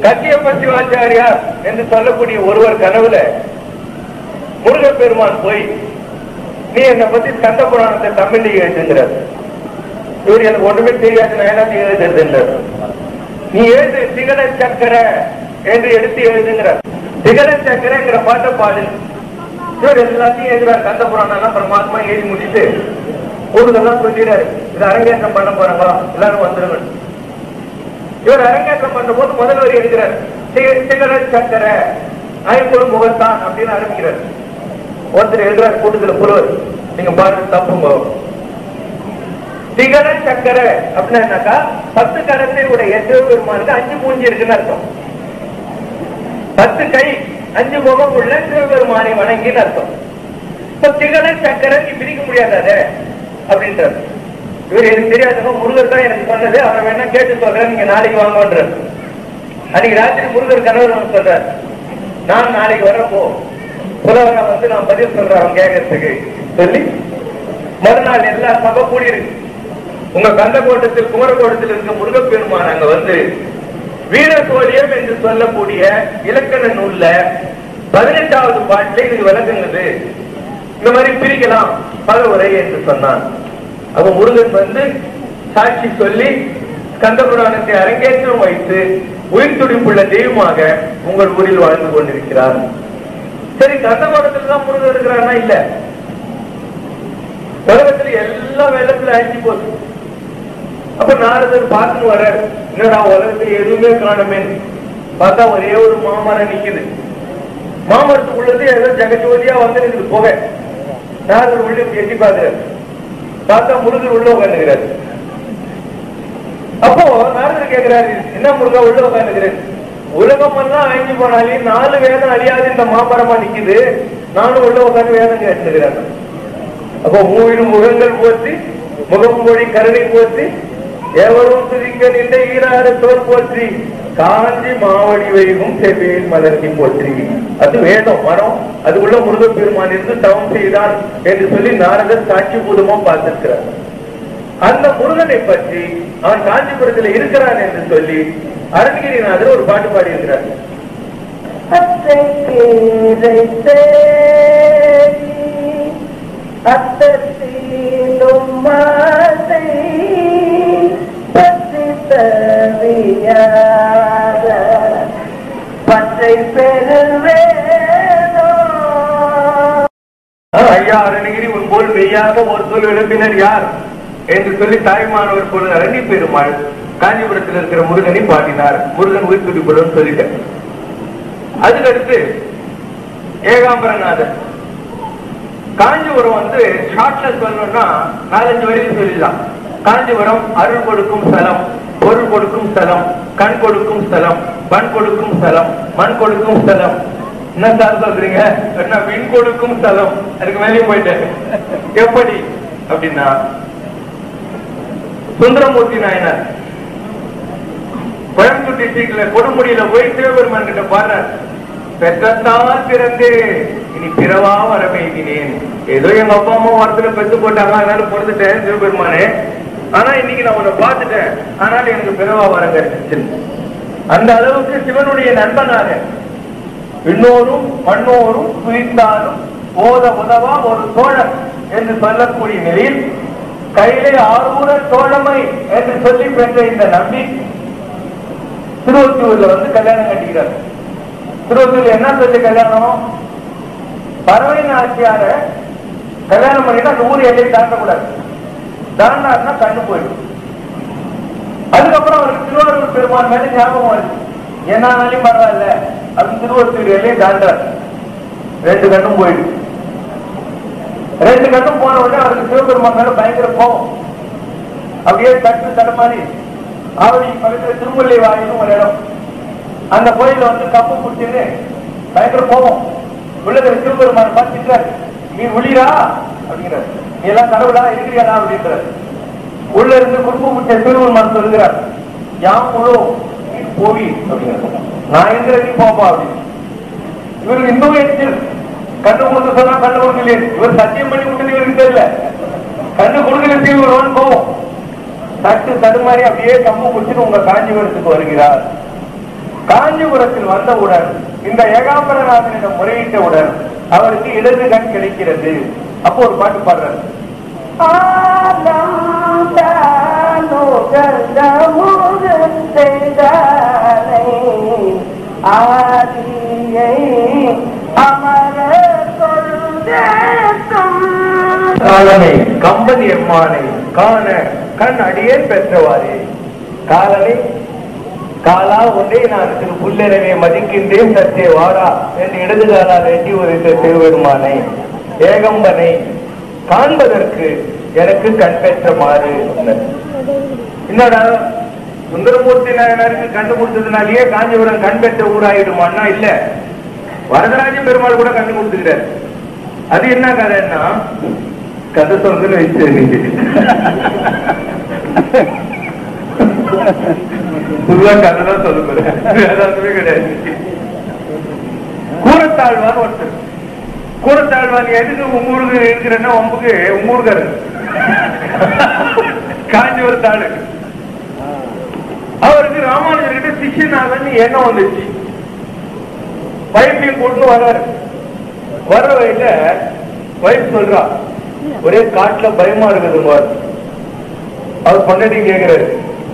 கச்சியப்ப சிவாச்சாரியார் என்று சொல்லக்கூடிய ஒருவர் கனவுல முருகப் பெருமான் போய், நீ என்னை பத்தி கந்த புராணத்தை தமிழ்ல எழுதுங்கிறார். இவர் எனக்கு ஒன்றுமே தெரியாது, நான் எல்லாத்தையும் எழுதுறது, நீ எழுது திகழ சக்கர என்று எடுத்து எழுதுங்கிறார். திகழ சக்கரங்கிற பாட்டை பாடு. இவர் எல்லாத்தையும் எழுதுறாரு. கந்த புராணம் பரமாத்மா எழுதி முடிச்சுட்டு ஊருக்கெல்லாம் சொல்லிடுறாரு, இது அரங்கேற்றம் பண்ண போறாங்களா, எல்லாரும் வந்துருங்க. இவர் அரங்கேற்றம் பண்ற போது முதல் வரி எழுதுறாரு, திகழ சக்கர ஐம்பொரு முகத்தான் அப்படின்னு ஆரம்பிக்கிறார். ஒருத்தர் எழுதுறாரு கூட்டத்துல புலவர், நீங்க பாருங்க தப்புங்க. திகழ சக்கர அப்படின்னாக்கா 10 கரத்தை உடைய சிவபெருமானுக்கு 5 மூஞ்சி இருக்குன்னு அர்த்தம். 10 கை 5 முகம் உள்ள சிவபெருமானை வணங்கின்னு அர்த்தம். இப்ப திகழ சக்கர நீ பிரிக்க முடியாத அப்படின்றார். இவர் எனக்கு தெரியாதுங்க, முருகர் தான் எனக்கு சொன்னது, அவரை வேணா கேட்டு சொல்றேன், நீங்க நாளைக்கு வாங்கன்றார். அன்னைக்கு ராத்திரி முருகர் கனவு சொல்றார், நான் நாளைக்கு வரப்போ புலவரை வந்து நான் பதில் சொல்றேன் அவன் கேட்கறதுக்கு சொல்லி, மறுநாள் எல்லா சபை கூடி இருக்கு. உங்க கந்தகோட்டத்தில் குமரகோட்டத்தில் இருக்க முருகப்பெருமான் அங்க வந்து வீர சோழியம் என்று சொல்லக்கூடிய இலக்கண நூல்ல 18வது பாட்டில இது விளக்குங்கிறது, இந்த மாதிரி பிரிக்கலாம் பலவுரை என்று சொன்னான். அப்ப முருகன் வந்து சாட்சி சொல்லி கந்த புராணத்தை அரங்கேற்றம் வைத்து உயிர் துடிப்புள்ள தெய்வமாக உங்கள் ஊரில் வாழ்ந்து கொண்டிருக்கிறார். சரி, கந்தகோட்டத்தில் தான் முருகன் இருக்கிறான்னா இல்ல, உலகத்துல எல்லா வெள்ளத்துல அழிஞ்சு போச்சு. அப்ப நாரதர் பார்த்து வர, என்னடா உலகத்துல எதுவுமே காணுமே பார்த்தா ஒரே ஒரு மாமரம் நிக்குது. மாமரத்துக்குள்ளது ஏதோ ஜெகஜோதியா வந்து இருக்குது புகை. நாரதர் உள்ள எட்டி பார்க்கிறார், பார்த்தா முருகர் உள்ள உட்காந்துக்கிறார். அப்போ நாரதர் கேட்கிறாரு, என்ன முருகா உள்ள உட்காந்துக்கிறாரு? உலகம் எல்லாம் அழிஞ்சு போனாலே 4 வேதம் அழியாது இந்த மாமரமா நிக்குது, நானும் உள்ள உட்காந்து வேதம் கேட்டுக்கிறாங்க. அப்போ மூவிடும் முகங்கள் போற்றி முகம் மொழி கருணை போற்றி எவரும் துதிக்க நின்ற ஈரார தோல் போற்றி காஞ்சி மாவடி வைகும் செவ்வேல் மலர்ச்சி போற்றி. அது வேதம் மரம், அதுக்குள்ள முருகப் பெருமான் இருந்து தவம் செய்தான் என்று சொல்லி நாரதர் சாட்சி பூதமா பார்த்திருக்கிறார். அந்த முருகனை பற்றி அவன் காஞ்சிபுரத்தில் இருக்கிறான் என்று சொல்லி அருணகிரிநாதர் ஒரு பாட்டு பாடி இருக்கிறார். அத்தீனும் மாசை பற்றி தவியாத பற்றை பெறுவேனோ. ஐயா அருணகிரி உன் போல் மெய்யாக ஒரு சொல் எழுப்பினர் யார் என்று சொல்லி தாய்மானவர் போல அரணி பெருமாள் காஞ்சிபுரத்தில் இருக்கிற முருகனை பாடினார். முருகன் உயிர் துடிப்புடன் சொல்லிட்டார். அதுக்கடுத்து ஏகாம்பரநாதர். காஞ்சிபுரம் வந்து ஷார்ட்ல சொல்லணும்னா 4-5 வரைக்கும் சொல்லிடலாம். காஞ்சிபுரம் அருள் கொடுக்கும் ஸ்தலம், பொருள் கொடுக்கும் ஸ்தலம், கண் கொடுக்கும் ஸ்தலம், பண் கொடுக்கும் ஸ்தலம், மண் கொடுக்கும் ஸ்தலம். என்ன சார் சொல்றீங்க? விண் கொடுக்கும் ஸ்தலம். அதுக்கு மேலேயும் போயிட்டேன். எப்படி அப்படின்னா, சுந்தரமூர்த்தி நாயனார் கோயம்புத்தூர் டிஸ்ட்ரிக்ட்ல கொடுமுடியில போய் சிவபெருமான் கிட்ட பாடுறார், பெற்றத்தால் பிறந்து இனி பிறவா வரமையினேன். ஏதோ எங்க அப்பா அம்மா வாரத்துல பெற்று போட்டாங்க, அதனால பிறந்துட்டேன் சிவபெருமானே, ஆனா இன்னைக்கு நான் உன்னை பார்த்துட்டேன், ஆனால எனக்கு பிறவா வரம் கிடைச்சிச்சு. அந்த அளவுக்கு சிவனுடைய நண்பனாக விண்ணோரும் மண்ணோரும் துதித்தாலும் போத உதவா ஒரு தோழன் என்று சொல்லக்கூடிய நிலையில் கையிலே 6 தோழமை என்று சொல்லி பெற்ற இந்த நம்பி திருவொத்தூர்ல வந்து கல்யாணம் கட்டிக்கிறார். திருவொத்தூர்ல என்ன சொல்லி கல்யாணம்? பறவை நாச்சியார கல்யாணம் பண்ணிட்டு அந்த ஊர் எல்லையை தாண்டக்கூடாது, தாண்டாருன்னா கண்ணு போயிடும். அதுக்கப்புறம் அவருக்கு திருவாரூர் பெருமான் மேல ஞாபகம் வருது, என்னாலும் பரவாயில்ல அப்படின்னு திருவொத்தூர் எல்லையை தாண்டார். 2 கண்ணும் போயிடும். 2 கண்ணும் போன உடனே அவருக்கு சிவபெருமான் மேல பயங்கர கோபம். அப்படியே தட்டு மாதிரி ஆவடி பக்கத்துல திருமுல்லை வாயிலும் ஒரு இடம், அந்த கோயில வந்து கப்பு குடிச்சுன்னு பயங்கர கோபம். உள்ளது சிவபெருமான் பார்த்துட்டார், நீ ஒளிரா அப்படிங்கிறார், நீ எல்லாம் கடவுளா இருக்கிறியாடா அப்படின்றார். உள்ள இருந்து குறுப்பு முட்டை சிவபெருமான் சொல்லுகிறார், யாம் முழு போவி அப்படின்னு. நான் எங்க நீ போப்பா அப்படின்னு. இவருக்கு இன்னும் எரிச்சல். கண்ணு கொடுக்க சொன்னா கண்ணு கொடுக்கலையே, இவர் சத்தியம் பண்ணி கொடுத்து இவருக்கு தெரியல. கண்ணு கொடுக்கல இவர் போவோம். தட்டு தடுமாறி அப்படியே கம்பு குடிச்சுட்டு உங்க காஞ்சிபுரத்துக்கு வருகிறார். காஞ்சிபுரத்தில் வந்தவுடன் இந்த ஏகாம்பரநாதனிடம் முறையிட்டவுடன் அவருக்கு இடது கண் கிடைக்கிறது. அப்போ ஒரு பாட்டு பாடுறாரு. காலனை கம்பன் எம்மானை காண கண் அடியே பெற்றவாறே. காலனை காலா ஒன்றே நான் திரு புல்லெனவே மதிக்கின்றேன் சற்றே வாரா என்று இடது காலால் எட்டி உரைத்த திருவெருமானை ஏகம்பனை காண்பதற்கு எனக்கு கண் பெற்ற மாறு. என்னடா சுந்தரமூர்த்தி நாயனாருக்கு கண்டு கொடுத்ததுனாலேயே காஞ்சிபுரம் கண் பெற்ற ஊராயிடுமான்னா இல்ல, வரதராஜ பெருமாள் கூட கண்டு கொடுத்துக்கிறார். அது என்ன கதைன்னா கதை சொல்றதுன்னு வச்சு கதைதான் சொல்லுங்க, வேதாந்தமே கிடையாது. கூரத்தாழ்வான் ஒருத்தர். கூரத்தாழ்வான் எதுக்கு உங்க ஊருக்கு இருக்கிறன்னா உம்புக்கு உங்க ஊருக்காரு காஞ்சிபுரத்தாளு. அவருக்கு ராமானுஜர்கிட்ட சிஷ்யனாகன்னு எண்ணம் வந்துச்சு. வைஃபையும் கொண்டு வர்றாரு. வர்ற வயல வைஃப் சொல்றா, ஒரே காட்டுல பயமா இருக்குதுங்க. அவர் பொண்டாட்டி கேட்கிறாரு,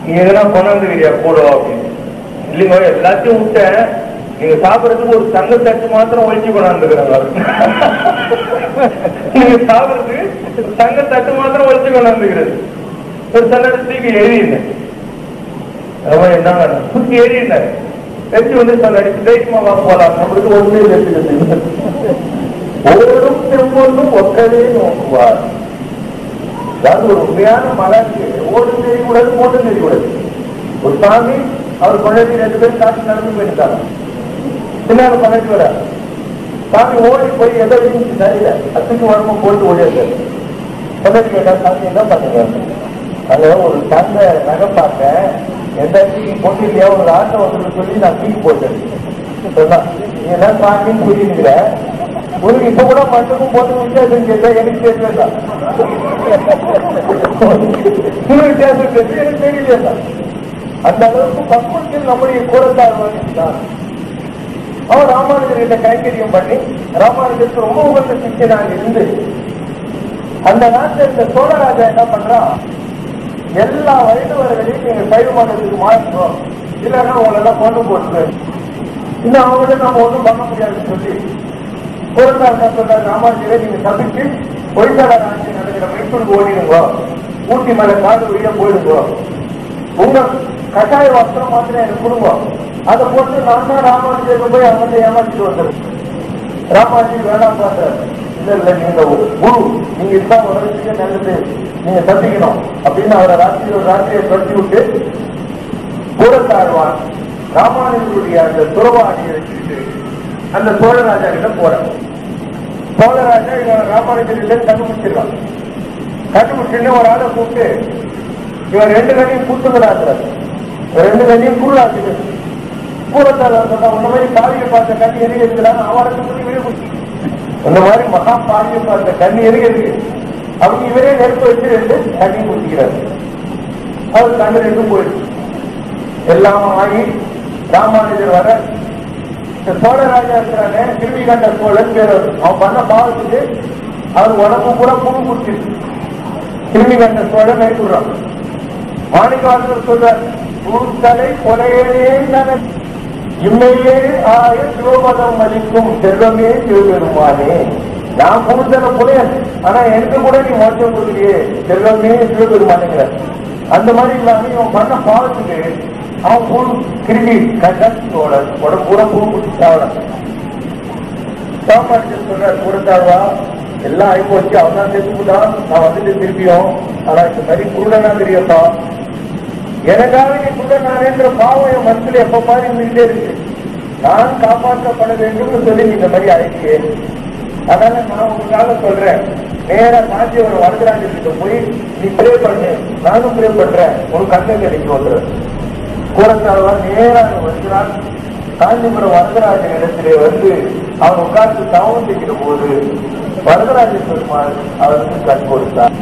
நீ எதனா கொண்டாந்துக்கிறியா கூட அப்படின்னு. இல்லைங்க எல்லாத்தையும் விட்டேன், நீங்க சாப்பிடறதுக்கு ஒரு தங்க தட்டு மாத்திரம் ஒழிச்சு கொண்டாந்துக்கிறாங்க. நீங்க சாப்பிடறதுக்கு தங்க தட்டு மாத்திரம் ஒழிச்சு கொண்டாந்துக்கிறது. ஒரு தன்னடத்துக்கு எழுதினேன். அவன் என்ன சுத்தி எழுதினாரு. வச்சு வந்து சொல்ல தைரியமா போலாம், நம்மளுக்கு ஒண்ணு எடுத்துக்கிறது. ஓடும் செவ்வொன்றும் ஒக்கவே நோக்குவார். அதாவது ஒரு உண்மையான மலருக்கு ஓடும் தெரியக்கூடாது, ஓடும் தெரியக்கூடாது. ஒரு சாமி அவர் கொண்டாடி 2 பேரும் காட்சி நடந்து போயிருக்காங்க. பின்னாடி கொண்டாடி வர சாமி ஓடி போய் எதை வச்சு சரியில்லை அத்துக்கு வரமா போட்டு ஓடியாரு. கொண்டாடி கேட்டா சாமி என்ன பண்ணுங்க, அங்க ஒரு தங்க நகை பார்த்தேன், எந்த போட்டு இல்லையா ஒரு ஆட்டை வந்து சொல்லி நான் தூக்கி போட்டேன். நீ என்ன சாமின்னு புரியுதுங்கிற உங்களுக்கு இப்ப கூட மட்டும் போட்டு வித்தியாசம் கேட்டா எனக்கு தெரியல, வித்தியாசம் கேட்டு எனக்கு தெரியல. அந்த அளவுக்கு பக்குவத்தில் நம்முடைய கூறத்தாழ்வான். அவன் ராமானுஜர்கிட்ட கைங்கரியம் பண்ணி ராமானுஜருக்கு ரொம்ப உகந்த சிஷ்யனாக இருந்து அந்த நாட்டில் இந்த சோழராஜா என்ன பண்றான், எல்லா வயதுவர்களையும் நீங்க சைவ மதத்துக்கு மாற்றணும், இல்லைன்னா உங்களெல்லாம் கொண்டு போட்டு இன்னும் அவங்கள்ட்ட நம்ம ஒன்றும் பண்ண முடியாதுன்னு சொல்லி ராமானுஜரை நீங்க தப்பிச்சு பொய்சாளர் ஆட்சி நடக்கிற மைசூருக்கு ஓடிடுங்க, ஊட்டி மேல காடு வழியா போயிடுங்க, உங்க கட்டாய வஸ்திரம் மாத்திரம் எனக்கு கொடுங்க, அதை போட்டு நான் தான் ராமானுஜருக்கு போய் அவங்க ஏமாற்றிட்டு வந்துடும். ராமானுஜி வேணாம் பார்த்தாரு. இல்ல இல்ல நீங்க குரு, நீங்க இதுதான் உலகத்துக்கே நல்லது, நீங்க தப்பிக்கணும் அப்படின்னு அவரை ராத்திரியை தொடர்ச்சி விட்டு கூறத்தாழ்வான் ராமானுஜருடைய அந்த துறவாடியை வச்சுட்டு அந்த சோழராஜா கிட்ட போறாங்க. சோழராஜா இவன் ராமானுஜர்கிட்ட கண்டுபிடிச்சிருக்கான். கண்டுபிடிச்சுன்னு ஒரு ஆளை கூப்பிட்டு இவன் 2 கண்ணையும் கூட்டுகிறார், 2 கண்ணையும் கூறாக்குது. கூறத்தாழ்வான் சொன்னா உன்ன மாதிரி பாவியை பார்த்த கண்ணி எதுக்கு இருக்கிறாங்க, அவருக்கு சொல்லி வீடு குடிச்சு அந்த மாதிரி மகா பாவியை பார்த்த கண்ணி எதுக்கு இருக்கு அவங்க இவரே நெருப்பு வச்சு 2 கண்ணி குடிக்கிறார். அவர் கண்ணு 2 போயிடுச்சு. எல்லாம் ஆகி ராமானுஜர் வர சோழராஜா இருக்கிறாங்க, திருவிகண்ட சோழன் பேர். அவன் பண்ண பாவத்துக்கு அவர் உடம்பு கூட புழு குடிச்சிருக்கு. திருவிகண்ட சோழன் நடிக்கிறான். மாணிக்கவாசகர் சொல்றார், தலை கொலையே இம்மையே ஆய சிவபதம் மதிக்கும் செல்வமே சிவபெருமானே. நான் புழுத்தன புலையன், ஆனா எனக்கு கூட நீ மோட்சம் கொடுக்குறியே, செல்வமே சிவபெருமானுங்கிற. அந்த மாதிரி இல்லாம இவன் பண்ண பாவத்துக்கு அவன் புழு கிருமி கண்டோட உடம்பு கூட புழு குடிச்சாவன. ராமானுஜர் சொல்றார், கொடுத்தாவா எல்லாம் ஆகி போச்சு, அவன் தான் தெரிஞ்சுதான் நான் வந்துட்டு திருப்பியும். ஆனா இந்த மாதிரி குருடனா தெரியப்பா, எனக்காக நீ குருடனானேன்ற பாவம் என் மனசுல எப்ப மாதிரி இருந்துகிட்டே இருக்கு. நான் காப்பாற்றப்பட வேண்டும் சொல்லி இந்த மாதிரி ஆயிடுச்சு. அதனால நான் உங்களுக்காக சொல்றேன், நேரா காஞ்சிபுரம் வரதராஜர்கிட்ட போய் நீ ப்ரே பண்ணு, நானும் ப்ரே பண்றேன், ஒரு கண்ணை கிடைக்கும் வந்துடுறேன். கூறத்தாழ்வான் நேராக வருகிறான். காஞ்சிபுரம் வரதராஜன் இடத்திலே வந்து அவன் உட்கார்ந்து தவம் செய்கிற போது வரதராஜ பெருமாள் அவருக்கு கண் கொடுத்தார்.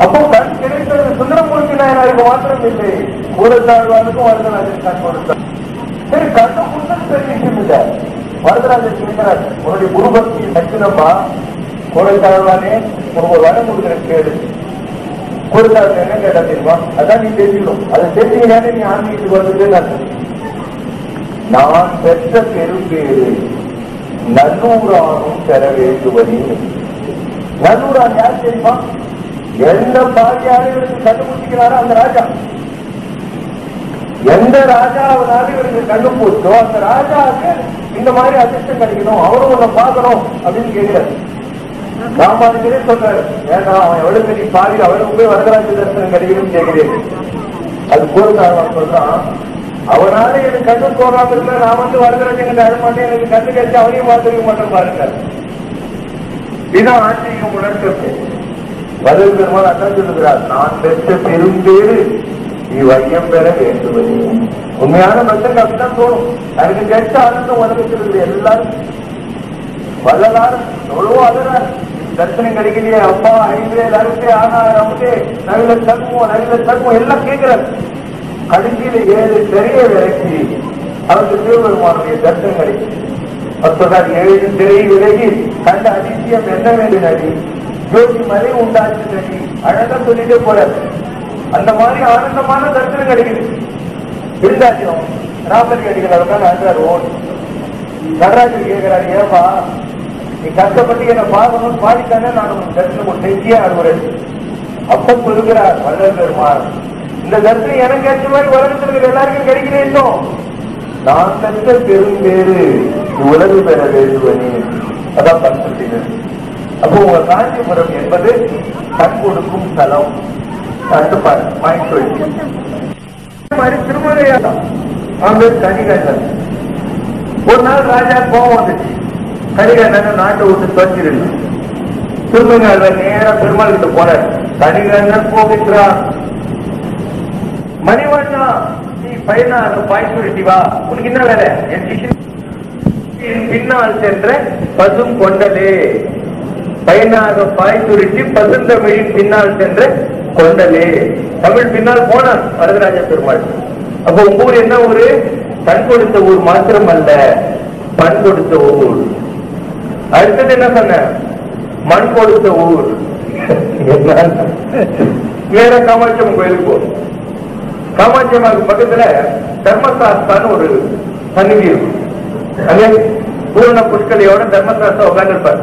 அப்போ கண் கிடைத்தது சுந்தரமூர்த்தி நாயனாருக்கு மாத்திரம் இல்லை, கூறத்தாழ்வானுக்கும் வரதராஜன் கண் கொடுத்தார். சரி, கண்ணை கொடுத்தது பெரிய விஷயம் இல்லை. வரதராஜன் கேட்கிறார், உன்னுடைய குருபக்தி நச்சுனம்மா, கூறத்தாழ்வானே உனக்கு ஒரு வரம் கொடுக்குற கேடு. கூறத்தாழ்வான் என்ன கேட்டா தெரியுமா? அதான் நீ தெரிஞ்சுக்கணும். அதை தெரிஞ்சுக்கினாலே நீ ஆன்மீகத்துக்கு வந்துட்டு நான் பெற்ற பெரும்பேறு நல்லூரானும் பெற வேண்டுவனே. நல்லூரான் யார் தெரியுமா? எந்த பாதியாக இவருக்கு கண்டுபிடிக்கிறாரோ அந்த ராஜா, எந்த ராஜாவனால இவருக்கு கண்டுபிடிச்சோ அந்த ராஜாவுக்கு இந்த மாதிரி அதிர்ஷ்டம் கிடைக்கணும், அவரும் உன்னை பார்க்கணும் அப்படின்னு கேட்கிறார். ராமானுஜரே சொல்றாரு, ஏன்னா அவன் எவ்வளவு பெரிய பாதி, அவனுக்கு போய் வரதராஜ தரிசனம் கிடைக்கணும்னு கேட்கிறேன். அது கூறத்தாழ்வான் சொல்றான், அவனால எனக்கு கண்ணு போகாம இருந்தா நான் வந்து வரதராஜன் அழமாட்டேன், எனக்கு கண்ணு கழிச்சு அவனையும் பார்த்துக்க மாட்டேன் பாருங்க. இதுதான் ஆன்மீகம் உணர்த்து. வலது பெருமாள் அதான் சொல்லுகிறார், நான் பெற்ற பெரும்பேறு இவ்வையம் பெற வேண்டுவது. உண்மையான மக்கள் அப்படிதான் தோணும். எனக்கு கெட்ட ஆனந்தம் உலகத்தில் எல்லாரும் வல்லலாரும் எவ்வளவோ அழகார் தரிசனம் கிடைக்கலையே, அப்பா ஐந்தே லருக்கே ஆனார் அமுதே நவில தர்மம் எல்லாம் கேட்கிறார். கடைசியில 7 திரைய விலக்கி அவருக்கு சிவபெருமானுடைய தரிசனம் கிடைக்கும். சொல்றார், 7 திரை விலகி கண்ட அதிசயம் என்ன வேண்டும் நடி, ஜோதி மலை உண்டாச்சு நடி, அழகா சொல்லிட்டே போறார். அந்த மாதிரி ஆனந்தமான தரிசனம் கிடைக்குது. இருந்தாச்சும் ராமலி அடிக்கிறார் அன்றார் ஓன் நடராஜர் கேட்கிறாரு, ஏப்பா நீ கஷ்டப்பட்டு என்ன பார்க்கணும்னு பாடித்தானே நான் உங்களுக்கு தரிசனம் செஞ்சியே அனுப்புறேன். அப்ப சொல்லுகிறார் வள்ளல் பெருமாள், இந்த தரிசனம் எனக்கு ஏற்ற மாதிரி உலகத்தில் இருக்கிற எல்லாருக்கும் கிடைக்கிறேன். இன்னும் நான் பெற்ற பெரும்பேறு உலகு பெற வேண்டுவனே. அதான் பரிசுத்தீங்க. அப்போ உங்க காஞ்சிபுரம் என்பது கண் கொடுக்கும் ஸ்தலம். திருமலையாட்டம் அவன் கணிகண்ணன். ஒரு நாள் ராஜா கோபம் வந்துச்சு, கணிகண்ணன் நாட்டை விட்டு தொலைச்சிருந்த. திருமலை நேரம் பெருமாள் கிட்ட போனார். கணிகண்ணன் போகிறான், மணிவண்ணா நீ பையனா பாய் சுருட்டி வா, உனக்கு என்ன வேலை? என் பின்னால் சென்ற பசும் கொண்டலே, பையனாக பாய் சுருட்டி பசுந்தமிழின் பின்னால் சென்ற கொண்டலே. தமிழ் பின்னால் போனான் வரதராஜ பெருமாள். அப்ப உங்க ஊர் என்ன ஊரு? பண் கொடுத்த ஊர் மாத்திரம் அல்ல, பண் கொடுத்த ஊர். அடுத்தது என்ன சொன்ன? மண் கொடுத்த ஊர். வேற காமாட்சியம்மன் கோயிலுக்கு போ. காமாட்சியம்மாவுக்கு பக்கத்துல தர்மசாஸ்தான்னு ஒரு சன்னிதி இருக்கும். அங்கே பூர்ண புஷ்கலையோட தர்மசாஸ்தா உட்கார்ந்து இருப்பார்.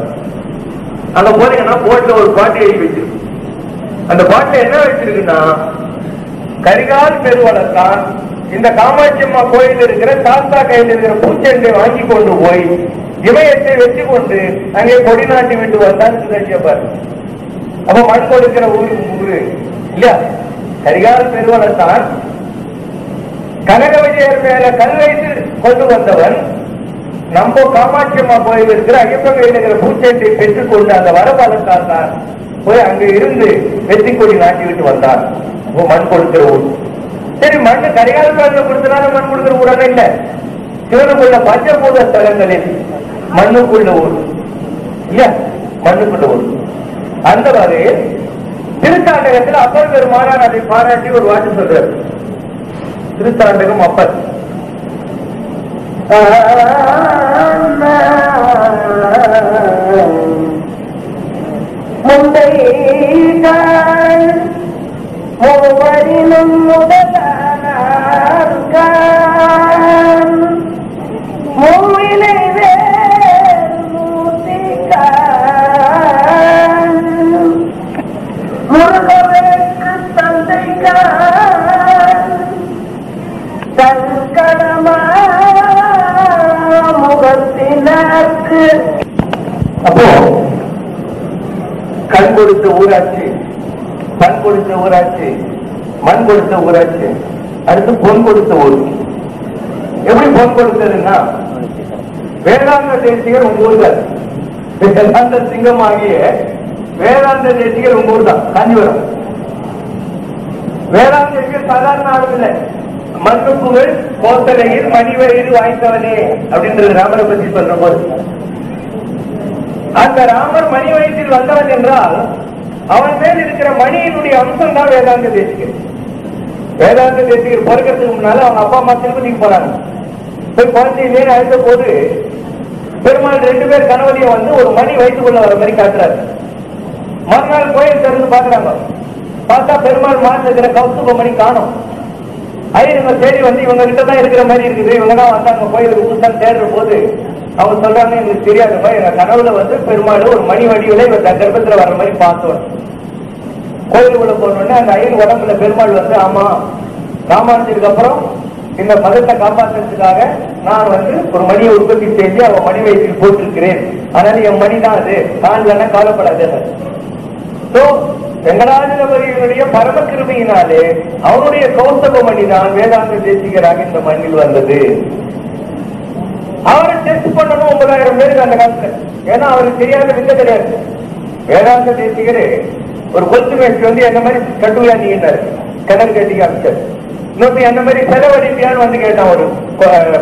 அங்க போனீங்கன்னா போட்ல ஒரு பாட்டு எழுதி வச்சிருக்கு. அந்த பாட்டுல என்ன வச்சிருக்குன்னா, கரிகால் பெருவளத்தான் இந்த காமாட்சியம்மா கோயில் இருக்கிற சாஸ்தா கையில் இருக்கிற பூச்செண்டை வாங்கி கொண்டு போய் இமயத்தை வெற்றி கொண்டு அங்கே கொடி நாட்டி விட்டு வந்தான் சுதேசியப்பார். அப்ப மண் கொடுக்கிற ஊரு இல்லையா? கரிகால் பெருவளத்தான் கனக விஜயர் மேல கல் வைத்து கொண்டு வந்தவன் நம்ம காமாட்சியம்மா கோயில் இருக்கிற ஐயப்பன் கையில் இருக்கிற பூச்செண்டை பெற்றுக் கொண்டு அந்த வரபாலத்தால் தான் போய் அங்க இருந்து வெற்றி கொடி நாட்டி விட்டு வந்தான். மண் கொடுக்கிற ஊர். சரி, மண்ணு கரிகால காலத்தில் கொடுத்தனால மண் கொடுக்கிற ஊரான இல்ல, சிவனுக்குள்ள பஞ்சபூத ஸ்தலங்களில் மண்ணுக்குள்ள ஊர் இல்ல, மண்ணுக்குள்ள ஊர். அந்த வகையில் திருத்தாண்டகத்தில் அப்பர் பெருமானார் அதை பாராட்டி ஒரு வாட்டு சொல்றார். திருத்தாண்டகம் அப்பர் முந்தைகள் மூவரிலும் முதலானார் மூவிலை மூர்த்திக்கான் முருகவேற்று தந்தைக்கான் தற்கடமா முகத்தினருக்கு. அப்போ கண் கொடுத்த ஊராட்சி, பண் கொடுத்த ஊராட்சி, மண் கொடுத்த ஊராட்சி, அடுத்து பொன் கொடுத்த ஊர். எப்படி பொன் கொடுத்ததுன்னா, வேதாந்த தேசிகர் உங்க ஊர் தான். வேதாந்த சிங்கம் ஆகிய வேதாந்த தேசிகர் உங்க ஊர் தான், காஞ்சிபுரம். வேதாந்த தேசிகர் சாதாரண ஆளும் இல்லை, மண்ணுப்புகள் கோத்தலையில் மணிவயிறு வாய்த்தவனே அப்படின்றது ராமரை பற்றி சொல்ற போது, அந்த ராமர் மணி வயிற்றில் வந்தவன் என்றால் அவன் மேல் இருக்கிற மணியினுடைய அம்சம் தான் வேதாந்த தேசிகர். வேதாந்த தேசிகர் பிறக்கிறதுக்கு முன்னால அவங்க அப்பா அம்மா திருப்பதிக்கு போறாங்க. போய் குழந்தையிலே அழைத்த போது பெருமாள் 2 பேர் கணவதியை வந்து ஒரு மணி வயிற்றுக்குள்ள வர மாதிரி காட்டுறாரு. மறுநாள் கோயில் திறந்து பாக்குறாங்க. பார்த்தா பெருமாள் மாட்டில் இருக்கிற கௌஸ்துப மணி காணும். ஐயங்க தேடி வந்து இவங்க கிட்ட தான் இருக்கிற மாதிரி இருக்குது. இவங்க தான் வந்தாங்க கோயிலுக்கு புதுசாக தேடுற போது அவங்க சொல்றாங்க, எங்களுக்கு தெரியாதுமா, எங்க கனவுல வந்து பெருமாள் ஒரு மணி வடிவில இவங்க கர்ப்பத்துல வர்ற மாதிரி பார்த்தோம். கோயிலுக்குள்ள போனோடனே அந்த ஐயன் உடம்புல பெருமாள் வந்து, ஆமா ராமானுஜருக்கு அப்புறம் இந்த மதத்தை காப்பாற்றுறதுக்காக நான் வந்து ஒரு மணியை உற்பத்தி செஞ்சு அவன் மணி வயிற்றில் போட்டிருக்கிறேன், அதனால என் மணி தான் அது, காணலன்னா கவலைப்படாது. வெங்கடாஜலபதியினுடைய பரம கிருபையினாலே அவனுடைய கௌஸ்துப மணி தான் வேதாந்த தேசிகராக இந்த மண்ணில் வந்தது. அவரை டெஸ்ட் பண்ணணும் 9,000 பேருக்கு அந்த காலத்துல. ஏன்னா அவருக்கு தெரியாத வித்த கிடையாது. வேதாந்த தேசிகரே ஒரு கொத்து மேட்சி வந்து என்ன மாதிரி கட்டுவியா நீங்கினாரு, கிணறு கட்டி காமிச்சார். இன்னொரு என்ன மாதிரி செலவழிப்பியான்னு வந்து கேட்டான் ஒரு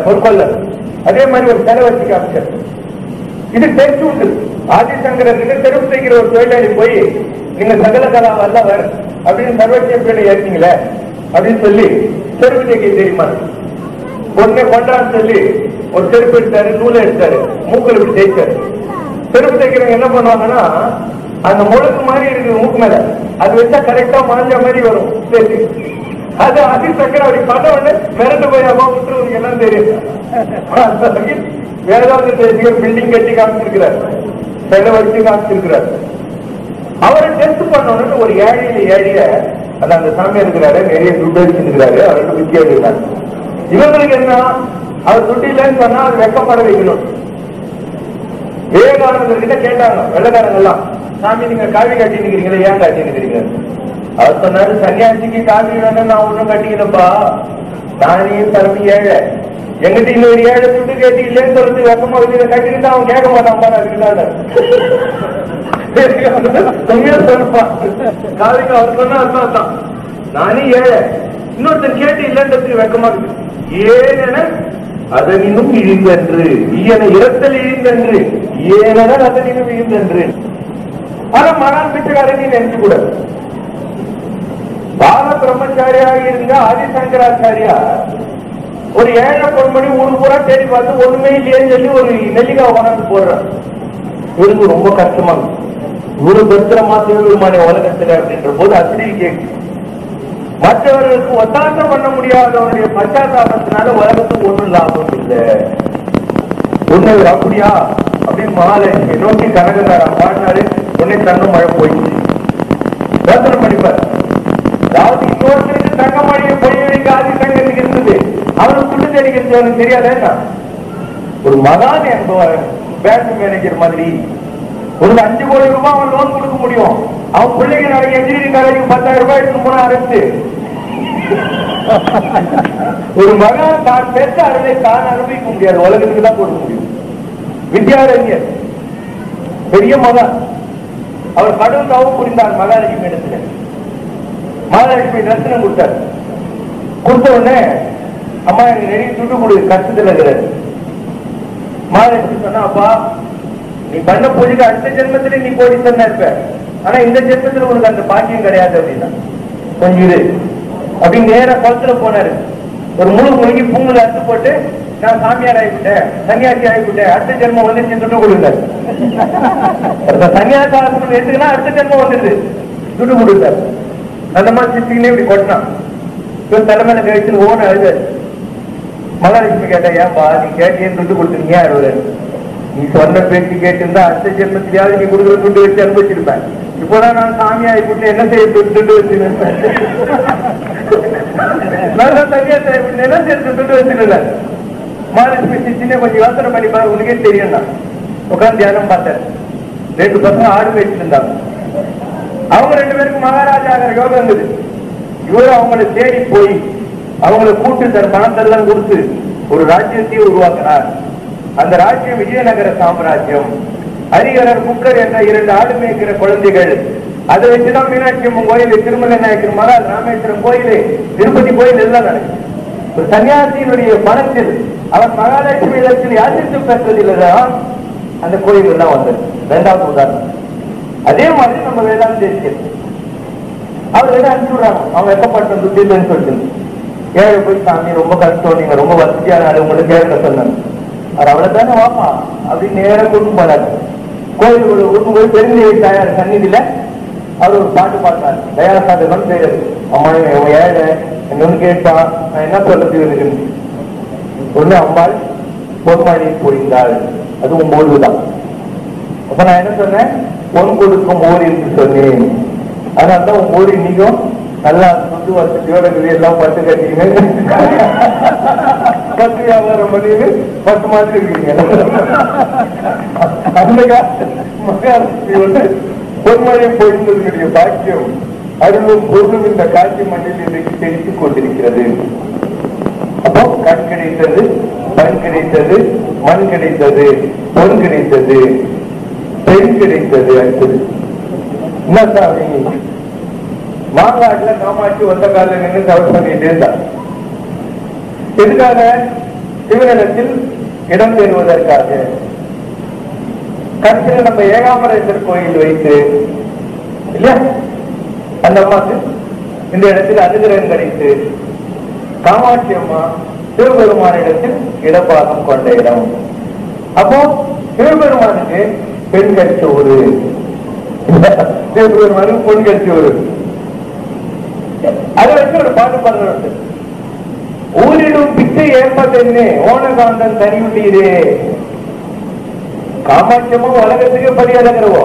பொற்கொள்ளர். அதே மாதிரி ஒரு செலவழிச்சு காமிச்சார். இது டெஸ்ட் உண்டு. ஆதிசங்கரத்துக்கு தெருவு செய்கிற ஒரு தொழிலாளி போய், நீங்க சகல கலா வல்லவர் அப்படின்னு சர்வசேப்பியனை ஏற்கீங்களே அப்படின்னு சொல்லி செருப்பு தைக்க தெரியுமா, ஒன்னே பண்றான்னு சொல்லி ஒரு செருப்பு எடுத்தாரு, நூலை எடுத்தாரு, மூக்கில் இப்படி தேய்ச்சாரு. செருப்பு தைக்கிறவங்க என்ன பண்ணுவாங்கன்னா, அந்த முழுக்கு மாதிரி இருக்குது மூக்கு மேல, அது வச்சா கரெக்டா மாஞ்ச மாதிரி வரும். சரி, அது ஆதிசங்கர் அப்படி பண்ண உடனே மிரண்டு போய் அம்மா விட்டுருவங்க எல்லாம் தெரியும். வேதாந்த தேசிகர் பில்டிங் கட்டி காமிச்சிருக்கிறார், செலவழிச்சு காமிச்சிருக்கிறார். அவரை டெஸ்ட் பண்ணணும்னு ஒரு ஏழிய அந்த சாமியா இருக்கிறாரு, நிறைய துட்டு அடிச்சிருக்கிறாரு, அவருக்கு வித்தியா இருக்கிறார். இவங்களுக்கு என்ன, அவர் துட்டு இல்லைன்னு சொன்னா அது வெக்கப்பட வைக்கணும். விவேகானந்தர் கிட்ட கேட்டாங்க வெள்ளக்காரங்க எல்லாம், சாமி நீங்க காவி கட்டி நிக்கிறீங்களா, ஏன் கட்டி நிக்கிறீங்க? அவர் சொன்னாரு, சன்னியாசிக்கு காவி வேணும், நான் ஒண்ணும் கட்டிக்கலப்பா, நானே தரப்பு ஏழை, எங்கிட்ட இன்னொரு ஏழை துட்டு கேட்டு இல்லைன்னு சொல்றது வெக்கமா வச்சு கட்டிக்கிட்டு அவன் கேட்க மாட்டான் பாரு. அதுக்குதான் காவிக்கு அவர் சொன்னா அர்த்தம், நானே ஏழை, இன்னொருத்தர் கேட்டு இல்லைன்றதுக்கு வெக்கமா இருக்கு. ஏனென அதனினும் இழிந்தன்று, ஈயன இரத்தல் இழிந்தன்று, ஏனென அதனினும் இழிந்தன்று. ஆனா மகான் பிச்சைக்காரன் நினைச்சு கூட பால பிரம்மச்சாரியாக இருந்த ஆதிசங்கராச்சாரியா ஒரு ஏழை பொன்மணி ஊரு பூரா தேடி பார்த்து ஒண்ணுமே இல்லையேன்னு சொல்லி ஒரு நெல்லிக்காய் கொண்டாந்து போடுறார். இவருக்கு ரொம்ப கஷ்டமா இருக்கு. ஒரு பத்திரமா சிவபெருமான உலகத்துல அப்படின்ற போது அசிரி கேட்கு. மற்றவர்களுக்கு ஒத்தாசம் பண்ண முடியாதவருடைய பச்சாத்தாபத்தினால உலகத்துக்கு ஒண்ணும் லாபம் இல்லை. ஒண்ணு அப்படியா அப்படின்னு மாலை நோக்கி கனகதாரா பாடினாரு. உடனே தன்னும் மழை போயிடுச்சு. யோசனை பண்ணிப்பார். அதாவது இன்னொருத்தருக்கு தங்க மழையை பொய்ய வைக்க ஆதிசங்கருக்கு இருந்தது, அவனுக்கு துண்டு தெரிகிறது அவனுக்கு தெரியாத. ஒரு மகான் என்பவர் பேங்க் மேனேஜர் மாதிரி ஒரு 5 கோடி ரூபாய் அவன் லோன் கொடுக்க முடியும். அவன் பிள்ளைங்க நாளைக்கு என்ஜினியரிங் காலேஜுக்கு 10,000 ரூபாய் எடுத்து போன அரசு. ஒரு மகான் தான் பெற்ற அருளை தான் அனுபவிக்க முடியாது, உலகத்துக்கு தான் கொடுக்க முடியும். வித்யாரண்யர் பெரிய மகான், அவர் கடும் தவம் புரிந்தார் மகாலட்சுமி இடத்துல. மகாலட்சுமி தரிசனம் கொடுத்தார். கொடுத்த உடனே, அம்மா எனக்கு நிறைய துட்டு கொடு, கஷ்டத்துல இருக்கிறார். மகாலட்சுமி சொன்னா, அப்பா நீ பண்ண பூஜைக்கு அடுத்த ஜென்மத்திலே நீ கோடீஸ்வரனா இருப்ப, ஆனா இந்த ஜென்மத்துல உனக்கு அந்த பாக்கியம் கிடையாது அப்படின்னா கொஞ்சம் இது அப்படின்னு நேர குளத்துல போனாரு. ஒரு முழு முழுகி பூங்குல அறுத்து போட்டு, நான் சாமியார் ஆகிவிட்டேன், சன்னியாசி ஆகிவிட்டேன், அடுத்த ஜென்மம் வந்து துட்டு கொடுங்க. சன்னியாசி எடுத்துக்கினா அடுத்த ஜென்மம் வந்துருது, துட்டு கொடுத்தாரு. அந்த மாதிரி சித்தினே இப்படி கொட்டினான். தலைமையில கழிச்சு ஓன அழுதாரு. மகாலட்சுமி கேட்டா, ஏன்பா நீ கேட்டேன்னு துட்டு கொடுத்துருங்க அழுவுற, நீ சொன்ன பேச்சு கேட்டிருந்தா அடுத்த ஜென்மத்திலேயாவது நீ கொடுக்குற துண்டு வச்சு அனுபவிச்சிருப்பேன். இப்போதான் நான் சாமியா ஆகிவிட்டு என்ன செய்ய துட்டு வச்சுருப்பேன், நான் சன்னியாசி ஆகிவிட்டு என்ன செய்ய துட்டு வச்சுருந்தேன். மகாலட்சுமி சித்தினே கொஞ்சம் யோசனை பண்ணி பாரு, உனக்கே தெரியும் தான். உட்காந்து தியானம் பார்த்தாரு. 2 பசங்க ஆடு வச்சுட்டு இருந்தாங்க. அவங்க 2 பேருக்கு மகாராஜா ஆகிற யோகம் இருந்தது. இவரும் அவங்களை தேடி போய் அவங்களை கூட்டு தன் பணத்தெல்லாம் கொடுத்து ஒரு ராஜ்யத்தையும் உருவாக்கினார். அந்த ராஜ்யம் விஜயநகர சாம்ராஜ்யம். ஹரிஹரர் குக்கர் என்ற 2 ஆடு மேய்க்கிற குழந்தைகள். அதை வச்சுதான் மீனாட்சி அம்மன் கோயில், திருமலை நாயக்கர் மகால், ராமேஸ்வரம் கோயில், திருப்பதி கோயில் எல்லாம் நடக்கும். ஒரு சன்னியாசியினுடைய பணத்தில் அவன் மகாலட்சுமி இடத்தில் யாசித்து பெற்றதில்லைதான் அந்த கோயில் எல்லாம் வந்தது. இரண்டாவது உதாரணம். அதே மாதிரி நம்ம வேதாந்த அவர் எல்லாம் அனுப்பிச்சுடுறாங்க. அவன் வெக்கப்பட்ட துட்டின்னு சொல்லிட்டு ஏழை போய் சாமி ரொம்ப கஷ்டம், நீங்க ரொம்ப வசதியான ஆளு, உங்களுக்கு கேட்க சொன்னாங்க. அவர் அவளை தானே வாப்பா அப்படின்னு நேரம் கொண்டு போனாரு. கோயிலுக்குள்ள ஊருக்கு போய் பெருந்தை தாயார் சந்நிதியில அவர் ஒரு பாட்டு பாடுறாரு. தயாசாதகன் பேரு. அம்மா இவன் ஏழை என்ன கேட்டான், நான் என்ன சொல்றது இருக்கு. ஒண்ணு அம்பாள் பொன்மாடியில் போயிருந்தாள், அது உன் போதுதான். அப்ப நான் என்ன சொன்னேன், பொன் கொடுக்கும் ஊர் என்று சொன்னேன். அதனால்தான் உங்க ஊர் இன்னைக்கும் நல்லா சொத்து வசதியோட எல்லாம் பட்டு கட்டிங்க, பத்து வியாபாரம் பண்ணி பத்து மாதிரி இருக்கீங்க. அந்த மகாலட்சுமி வந்து பொன்மழை பொழிந்ததனுடைய பாக்கியம் அருளும் பொருளும் இந்த காட்சி மண்ணில் இன்றைக்கு தெரித்துக் கொண்டிருக்கிறது. அப்போ கண் கிடைத்தது, பண் கிடைத்தது, மண் கிடைத்தது, பொன் கிடைத்தது, பெண் கிடைத்தது. அடுத்தது என்ன சாமி, மாங்காட்டுல காமாட்சி வந்த காலில் நின்று தவறு பண்ணிட்டு இருந்தார். எதுக்காக? சிவனிடத்தில் இடம் பெறுவதற்காக. கடைசியில் நம்ம ஏகாம்பரேஸ்வரர் கோயில் வைத்து இல்லையா, அந்த அம்மாக்கு இந்த இடத்தில் அனுகிரகம் கிடைத்து காமாட்சி அம்மா சிவபெருமானிடத்தில் இடப்பாகம் கொண்ட இடம். அப்போ சிவபெருமானுக்கு பெண் கட்சி ஒரு, சிவபெருமானுக்கு பொன் கட்சி ஒரு, அதை வச்சு ஒரு பாட்டு பாடுறது. ஊரிடும் பிச்சை ஏற்பட்டென்னு ஓனகாந்தன் தனியுண்டீரே. காமாட்சியமும் உலகத்துக்கு பரியாதங்கிறவோ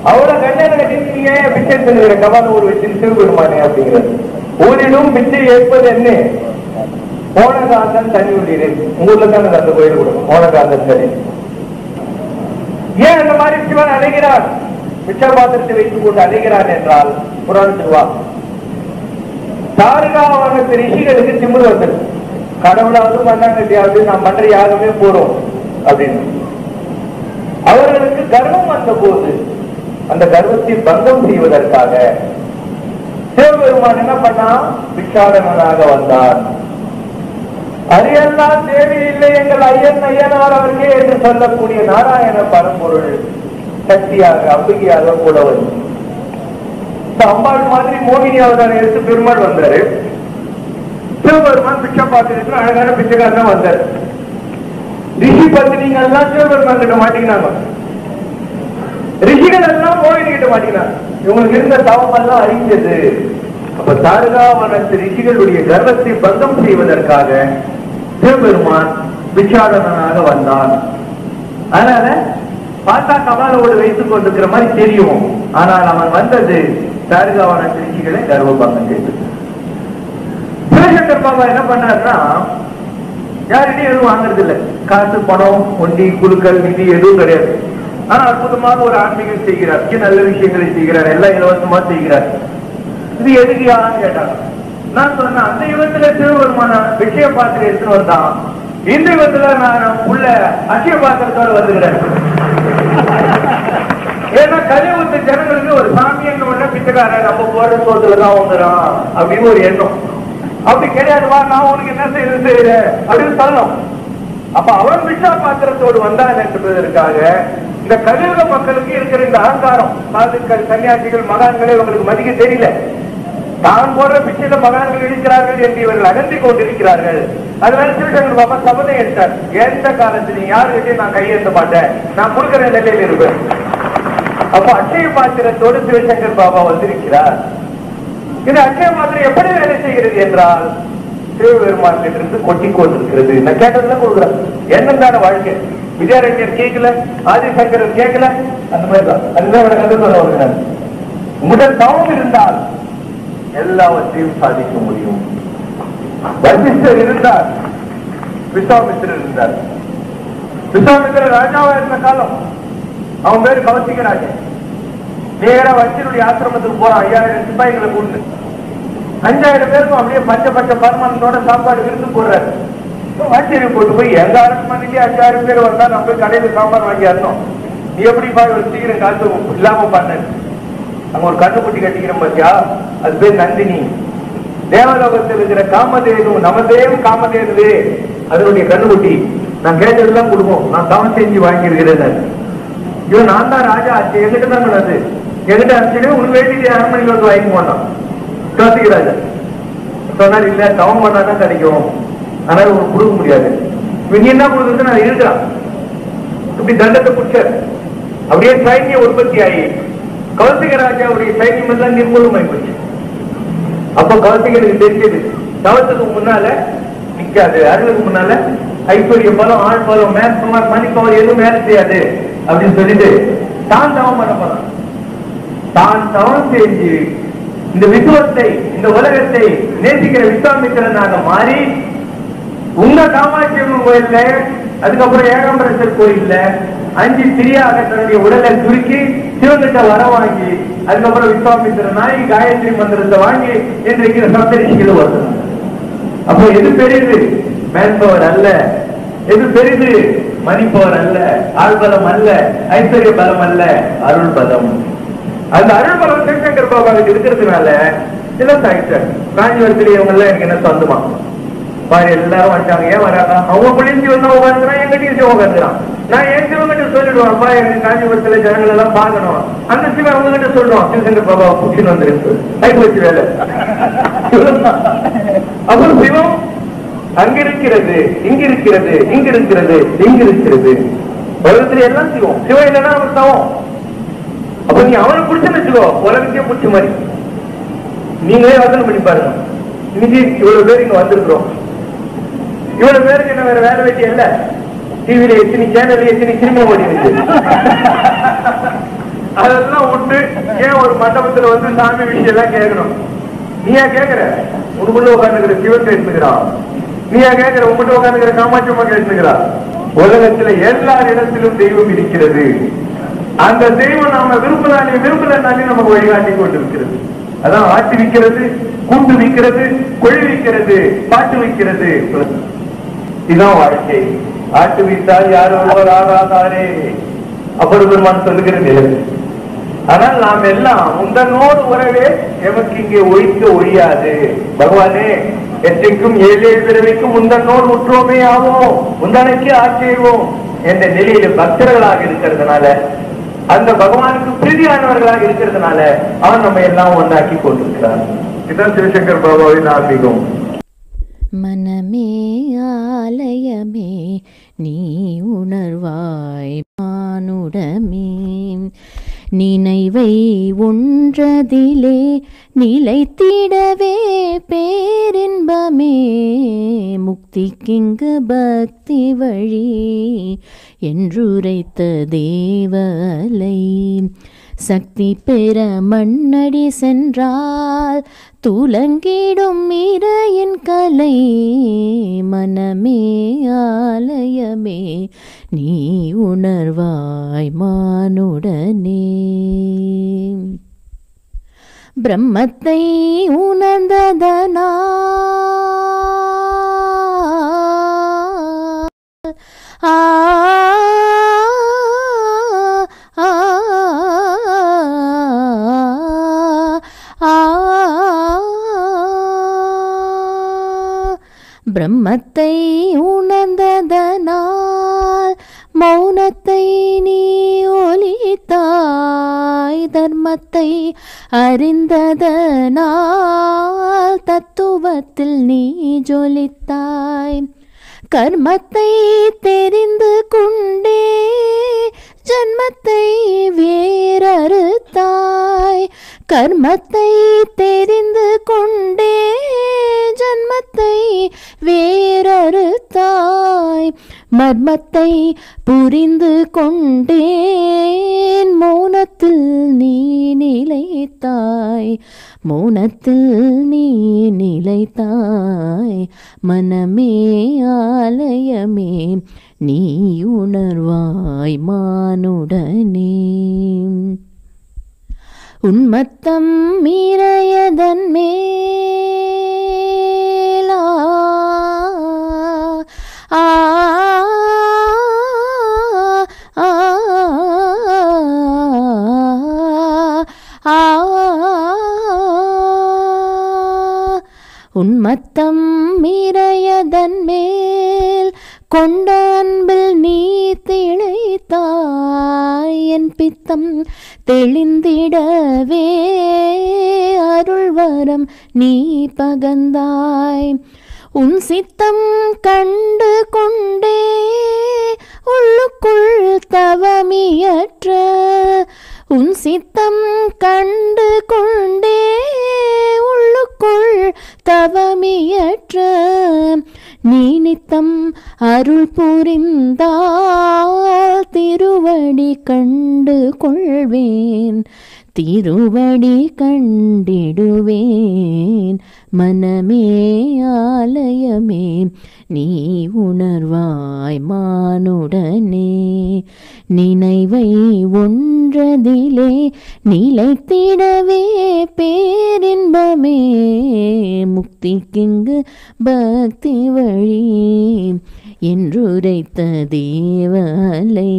அவளை கண்ணனை கட்டிட்டு நீங்க பிச்சை சொல்லுகிற கவான ஊர் வச்சு சிவபெருமானே அப்படிங்கிறது. ஊரிடும் பிச்சை ஏற்பது என்ன ஓனகாந்தன் தனியுண்டீரே. ஊர்ல தான் அந்த கோயில் கூட ஓனகாந்தன் தனி. ஏன் அந்த மாதிரி சிவன் அழைகிறார், பிச்சை பாத்திரத்தை வைத்துக் கொண்டு அழைகிறான் என்றால் புராணத்தில் வா தாரகாவனத்து ரிஷிகளுக்கு திமிரு வந்தது. கடவுளாவது மண்ணாங்கட்டியாவது நாம் பண்ற யாருமே போறோம் அப்படின்னு. அவர்களுக்கு கர்வம் வந்த போது அந்த கர்வத்தை பங்கம் செய்வதற்காக சிவபெருமான் என்ன பண்ணா, பிச்சாடனாக வந்தார். அரியெல்லாம் தேவையில்லை எங்கள் ஐயன் ஐயனார் அவர்களே என்று சொல்லக்கூடிய நாராயண பரம்பொருள் சக்தியாக அம்பிகையாக கூட வந்து அம்பாள் மாதிரி மோகினி அவதாரம் எடுத்து பெருமாள் வந்தாரு. சிவபெருமான் பிச்சை பார்த்து அழகான பிச்சைக்காரன் வந்தாரு. ரிஷி பத்தினிங்க எல்லாம் சிவபெருமான் கிட்ட மாட்டிக்கினாங்க, ரிஷிகள் எல்லாம் மோகினி கிட்ட மாட்டிக்கினாங்க. இவங்களுக்கு இருந்த தவம் எல்லாம் அறிந்தது. அப்ப தாரகாவனத்து ரிஷிகளுடைய கர்வத்தை பங்கம் செய்வதற்காக சிவபெருமான் பிச்சாடனாக வந்தான். அதனால பார்த்தா கபாலோடு வைத்துக் கொண்டிருக்கிற மாதிரி தெரியும். ஆனால் அவன் வந்தது தாரகாவனத்து ரிஷிகளை கர்வபங்கம் செய்து. சிவசங்கர் பாபா என்ன பண்ணாருன்னா, யார்கிட்டையும் எதுவும் வாங்குறது இல்லை. காசு பணம் ஒண்டி குழுக்கள் நிதி எதுவும் கிடையாது. ஆனா அற்புதமாக ஒரு ஆன்மீகம் செய்கிறார், நல்ல விஷயங்களை செய்கிறார், எல்லாம் இலவசமா செய்கிறார். இது எதுக்கு யாருன்னு கேட்டாங்க. நான் சொன்னேன், அந்த யுகத்துல சிவபெருமான விஷய பாத்திரம் எடுத்துன்னு வந்தான், இந்த யுகத்துல நான் உள்ள அட்சய பாத்திரத்தோட வந்துக்கிறேன். ஏன்னா கலியுகத்து ஜனங்களுக்கு ஒரு சாமியன் உடனே பிச்சைக்காரன் நம்ம போற சோத்துலதான் வந்துடும் அப்படின்னு ஒரு எண்ணம். அப்படி கிடையாதுவா, நான் உனக்கு என்ன செய்யறது அப்படின்னு சொல்லணும். அப்ப அவன் விஷா பாத்திரத்தோடு வந்தான் என்பதற்காக இந்த கலியுக மக்களுக்கு இருக்கிற இந்த அகங்காரம், சாதுக்கள் சன்னியாசிகள் மகான்களை இவங்களுக்கு மதிக்க தெரியல. தான் போடுற பிச்சையில மகான்கள் இருக்கிறார்கள் என்று இவர்கள் அகந்தி கொண்டிருக்கிறார்கள். அதனால சிவசங்கர் பாபா சபதம் எடுத்தார், எந்த காலத்திலையும் யாருக்கிட்டையும் நான் கையெழுத்த மாட்டேன், நான் கொடுக்கிற நிலையில் இருப்பேன். அப்ப அட்சய பாத்திரத்தோடு சிவசங்கர் பாபா வந்திருக்கிறார். இது அட்சய பாத்திரம் எப்படி வேலை செய்கிறது என்றால் சிவபெருமானிலிருந்து கொட்டி கொண்டிருக்கிறது. நான் கேட்டதுதான் கொடுக்குறேன். என்னந்தான வாழ்க்கை, விஜயாரண்யர் கேட்கல, ஆதிசங்கரர் கேட்கல, அந்த மாதிரிதான். அதுதான் கண்டு சொல்ல வருகிறார். உங்களுடன் தவம் இருந்தால் எல்லாவற்றையும் சாதிக்க முடியும். வசிஷ்டர் இருந்தார், விஸ்வாமித்திரர் இருந்தார். விஸ்வாமித்திரர் ராஜாவா இருந்த காலம், அவன் பேரு கவசிக்கிறாங்க. நேரா வச்சினுடைய ஆசிரமத்துக்கு போறான். 5000 சிப்பாய்களை கூட்டு 5000 பேருக்கும் அப்படியே பச்ச பச்ச பரமானந்தோட சாப்பாடு விருந்து போடுறாரு. வச்சியை போட்டு போய் எங்க அரண்மனைக்கு 5000 பேர் வந்தா நம்ம போய் கடையில சாம்பார் வாங்கி ஆடணும், நீ எப்படி சீக்கிரம் காசு இல்லாம பண்ண. அங்க ஒரு கண்ணுக்குட்டி கட்டிக்கிறோம் பாத்தியா, அது பேர் நந்தினி. தேவலோகத்தில் இருக்கிற காமதேனு நமதேவ் காமதேனுவே அதனுடைய கண்ணுக்குட்டி. நான் கேட்டதெல்லாம் கொடுப்போம், நான் தவம் செஞ்சு வாங்கியிருக்கிறேன். இவன் நான் தான் ராஜா ஆச்சு, எங்கிட்ட தான் நடந்து எங்கிட்ட ஆச்சுன்னு உன் வேண்டிய அரண்மனையில் வந்து வாங்கி போட்டான். கார்த்திகராஜா சொன்னார், இல்ல தவம் பண்ணாதான் கிடைக்கும், அதனால உனக்கு கொடுக்க முடியாது. நீ என்ன கொடுக்குறது? நான் இருக்கிறான். இப்படி தண்டத்தை குடிச்சார். அப்படியே சைன்யம் உற்பத்தி ஆகி கௌசிகராஜாவுடைய சைன்யம் எல்லாம் நிர்மூலமாய் போச்சு. அப்ப கௌசிகருக்கு தெரிஞ்சது, தவத்துக்கு முன்னால நிக்காது, அருளுக்கு முன்னால ஐஸ்வர்ய பலம், ஆள் பலம், மேல் பவர், மணி பவர் எதுவும் மேல செய்யாது அப்படின்னு சொல்லிட்டு தான் தவம் பண்ண போறான். தான் தவம் செஞ்சு இந்த விசுவத்தை, இந்த உலகத்தை நேசிக்கிற விஸ்வாமித்திரனாக மாறி உங்க காமாட்சி கோயில்ல, அதுக்கப்புறம் ஏகாம்பரேஸ்வர் கோயில்ல 5 திரியாக தன்னுடைய உடலை சுருக்கி சிவகிட்ட வர வாங்கி, அதுக்கப்புறம் விஸ்வாமித்திரனாய் காயத்ரி மந்திரத்தை வாங்கி இன்றைக்கு சப்தரிஷிகள் வருது. அப்போ எது பெரியது? மேன் பவர் அல்ல. எது பெரிது? மணி பவர் அல்ல, ஆள்பலம் அல்ல, ஐஸ்வர்ய பலம் அல்ல, அருள் பலம். அந்த அருள் பலம் சிவசங்கர் பாபாவுக்கு இருக்கிறதுனால இலசாயிட்டார். காஞ்சிபுரத்துல இவங்க எல்லாம் எனக்கு என்ன சொந்தமா பாரு, எல்லாரும் வந்துட்டாங்க. ஏன் வராங்க? அவங்க பிள்ளைங்க வந்து உட்காந்துக்கிறான், எங்கிட்ட உட்காந்துக்கிறான். நான் என் சிவங்கிட்ட சொல்லிடுவேன், அப்பா எனக்கு காஞ்சிபுரத்துல ஜனங்கள் எல்லாம் பார்க்கணும். அந்த சிவன் அவங்க கிட்ட சொல்லுவான், சிவசங்கர் பாபா புடிச்சுன்னு வந்துருக்கு, ஐக்கு வச்சு வேலை. அப்புறம் சிவம் அங்க இருக்கிறது, இங்க இருக்கிறது, இங்க இருக்கிறது, இங்க இருக்கிறது. உலகத்துல எல்லாம் சிவம். சிவம் இல்லைன்னா அவர் தவம். அப்ப நீ அவனை பிடிச்சுன்னு வச்சுக்கோ, உலகத்தையே பிடிச்ச மாதிரி. நீங்களே யோசனை பண்ணி பாருங்க. இன்னைக்கு இவ்வளவு பேர் இங்க வந்திருக்கிறோம். இவ்வளவு பேருக்கு என்ன வேற வேலை வெட்டி இல்ல. டிவில எத்தனை சேனல், எத்தனை சினிமா ஓடிச்சு. அதெல்லாம் விட்டு ஏன் ஒரு மண்டபத்துல வந்து சாமி விஷயம் எல்லாம் கேட்கணும்? நீயா கேட்கிற? உனக்குள்ள உட்காந்துக்கிற சிவன் கேட்டுக்கிறான். நீயா கேட்கிற? உங்ககிட்ட உட்காந்துக்கிற காமாட்சி அம்மா கேட்டுக்கிறா. உலகத்துல எல்லா இடத்திலும் தெய்வம் இருக்கிறது. அந்த தெய்வம் நாம விரும்பலனாலே நமக்கு வழிகாட்டி கொண்டிருக்கிறது. அதான் ஆட்டி வைக்கிறது, கூட்டு வைக்கிறது, கொழி வைக்கிறது, பாட்டு வைக்கிறது. இதுதான் வாழ்க்கை. ஆட்டு வைத்தால் யாரோ ஆகாதாரே அப்பொழுது பெருமான் சொல்லுகிறது. ஆனால் நாம் எல்லாம் உந்தனோடு உறவே எமக்கு இங்கே ஒழிக்க ஒழியாது. பகவானே, எற்றைக்கும் 7 பிறவிக்கும் உந்தனோடு உற்றோமே ஆவோம், உந்தனைக்கு ஆட்சேவோம் என்ற நிலையில பக்தர்களாக இருக்கிறதுனால, அந்த பகவானுக்கு பிரீதியானவர்களாக இருக்கிறதுனால அவன் நம்ம எல்லாம் ஒன்றாக்கி கொண்டிருக்கிறான். இதுதான் சிவசங்கர் பாபாவின் ஆன்மீகம். மனமே ஆலயமே நீ உணர்வாய் மானுடமே, நினைவை ஒன்றதிலே நிலைத்திடவே பேரின்பமே, முக்திக்கிங்கு பக்தி வழி என்றுரைத்த தேவலை, சக்தி பெற மண்ணடி சென்றால் துலங்கிடும் இறையின் கலை, மனமே ஆலயமே நீ உணர்வாய் மானுடனே. பிரம்மத்தை உணர்ந்ததனால் பிரம்மத்தை உணர்ந்ததனால் மௌனத்தை நீ ஒலித்தாய், தர்மத்தை அறிந்ததனால் தத்துவத்தில் நீ ஜொலித்தாய், கர்மத்தை தெரிந்து கொண்டே ஜன்மத்தை வேறறுத்தாய், கர்மத்தை தெரிந்து கொண்டே ஜன்மத்தை வேறறுத்தாய், மர்மத்தை புரிந்து கொண்டேன் மௌனத்தில் நீ நிலைத்தாய், மௌனத்தில் நீ நிலைத்தாய், மனமே ஆலயமே நீ உணர்வாய் மானுடனே. உன்மத்தம் மீறையதன் மேலா ஆ தன் மேல் கொண்ட அன்பில் நீ திளைத்தாய். என் பித்தம் தெளிந்திடவே அருள்வரம் நீ பகந்தாய். உன் சித்தம் கண்டு கொண்டே உள்ளுக்குள் தவமியற்ற, உன் சித்தம் கண்டு கொண்டே உள்ளுக்குள் தவமியற்ற, நீ நித்தம் அருள் புரிந்தால் திருவடி கண்டு கொள்வேன், திருவடி கண்டிடுவேன். மனமே ஆலயமே நீ உணர்வாய் மானுடனே. நினைவை ஒன்றதிலே நிலைத்திடவே பேரின்பமே. முக்திக்கிங்கு பக்தி வழி என்றுரைத்த தேவலை.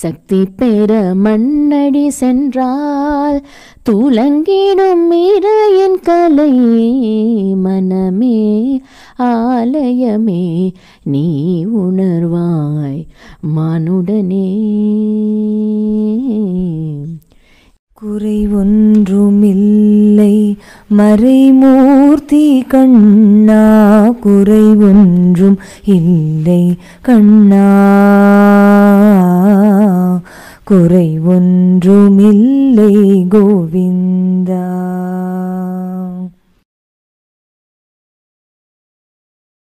சக்தி பெற மண்ணடி சென்றால் துலங்கிடும் இறையின் கலை. மனமே ஆலயமே நீ உணர்வாய் மானுடனே. குறை ஒன்றுமில்லை மறைமூர்த்தி கண்ணா, குறை ஒன்றும் இல்லை கண்ணா, குறை ஒன்றுமில்லை கோவிந்தா.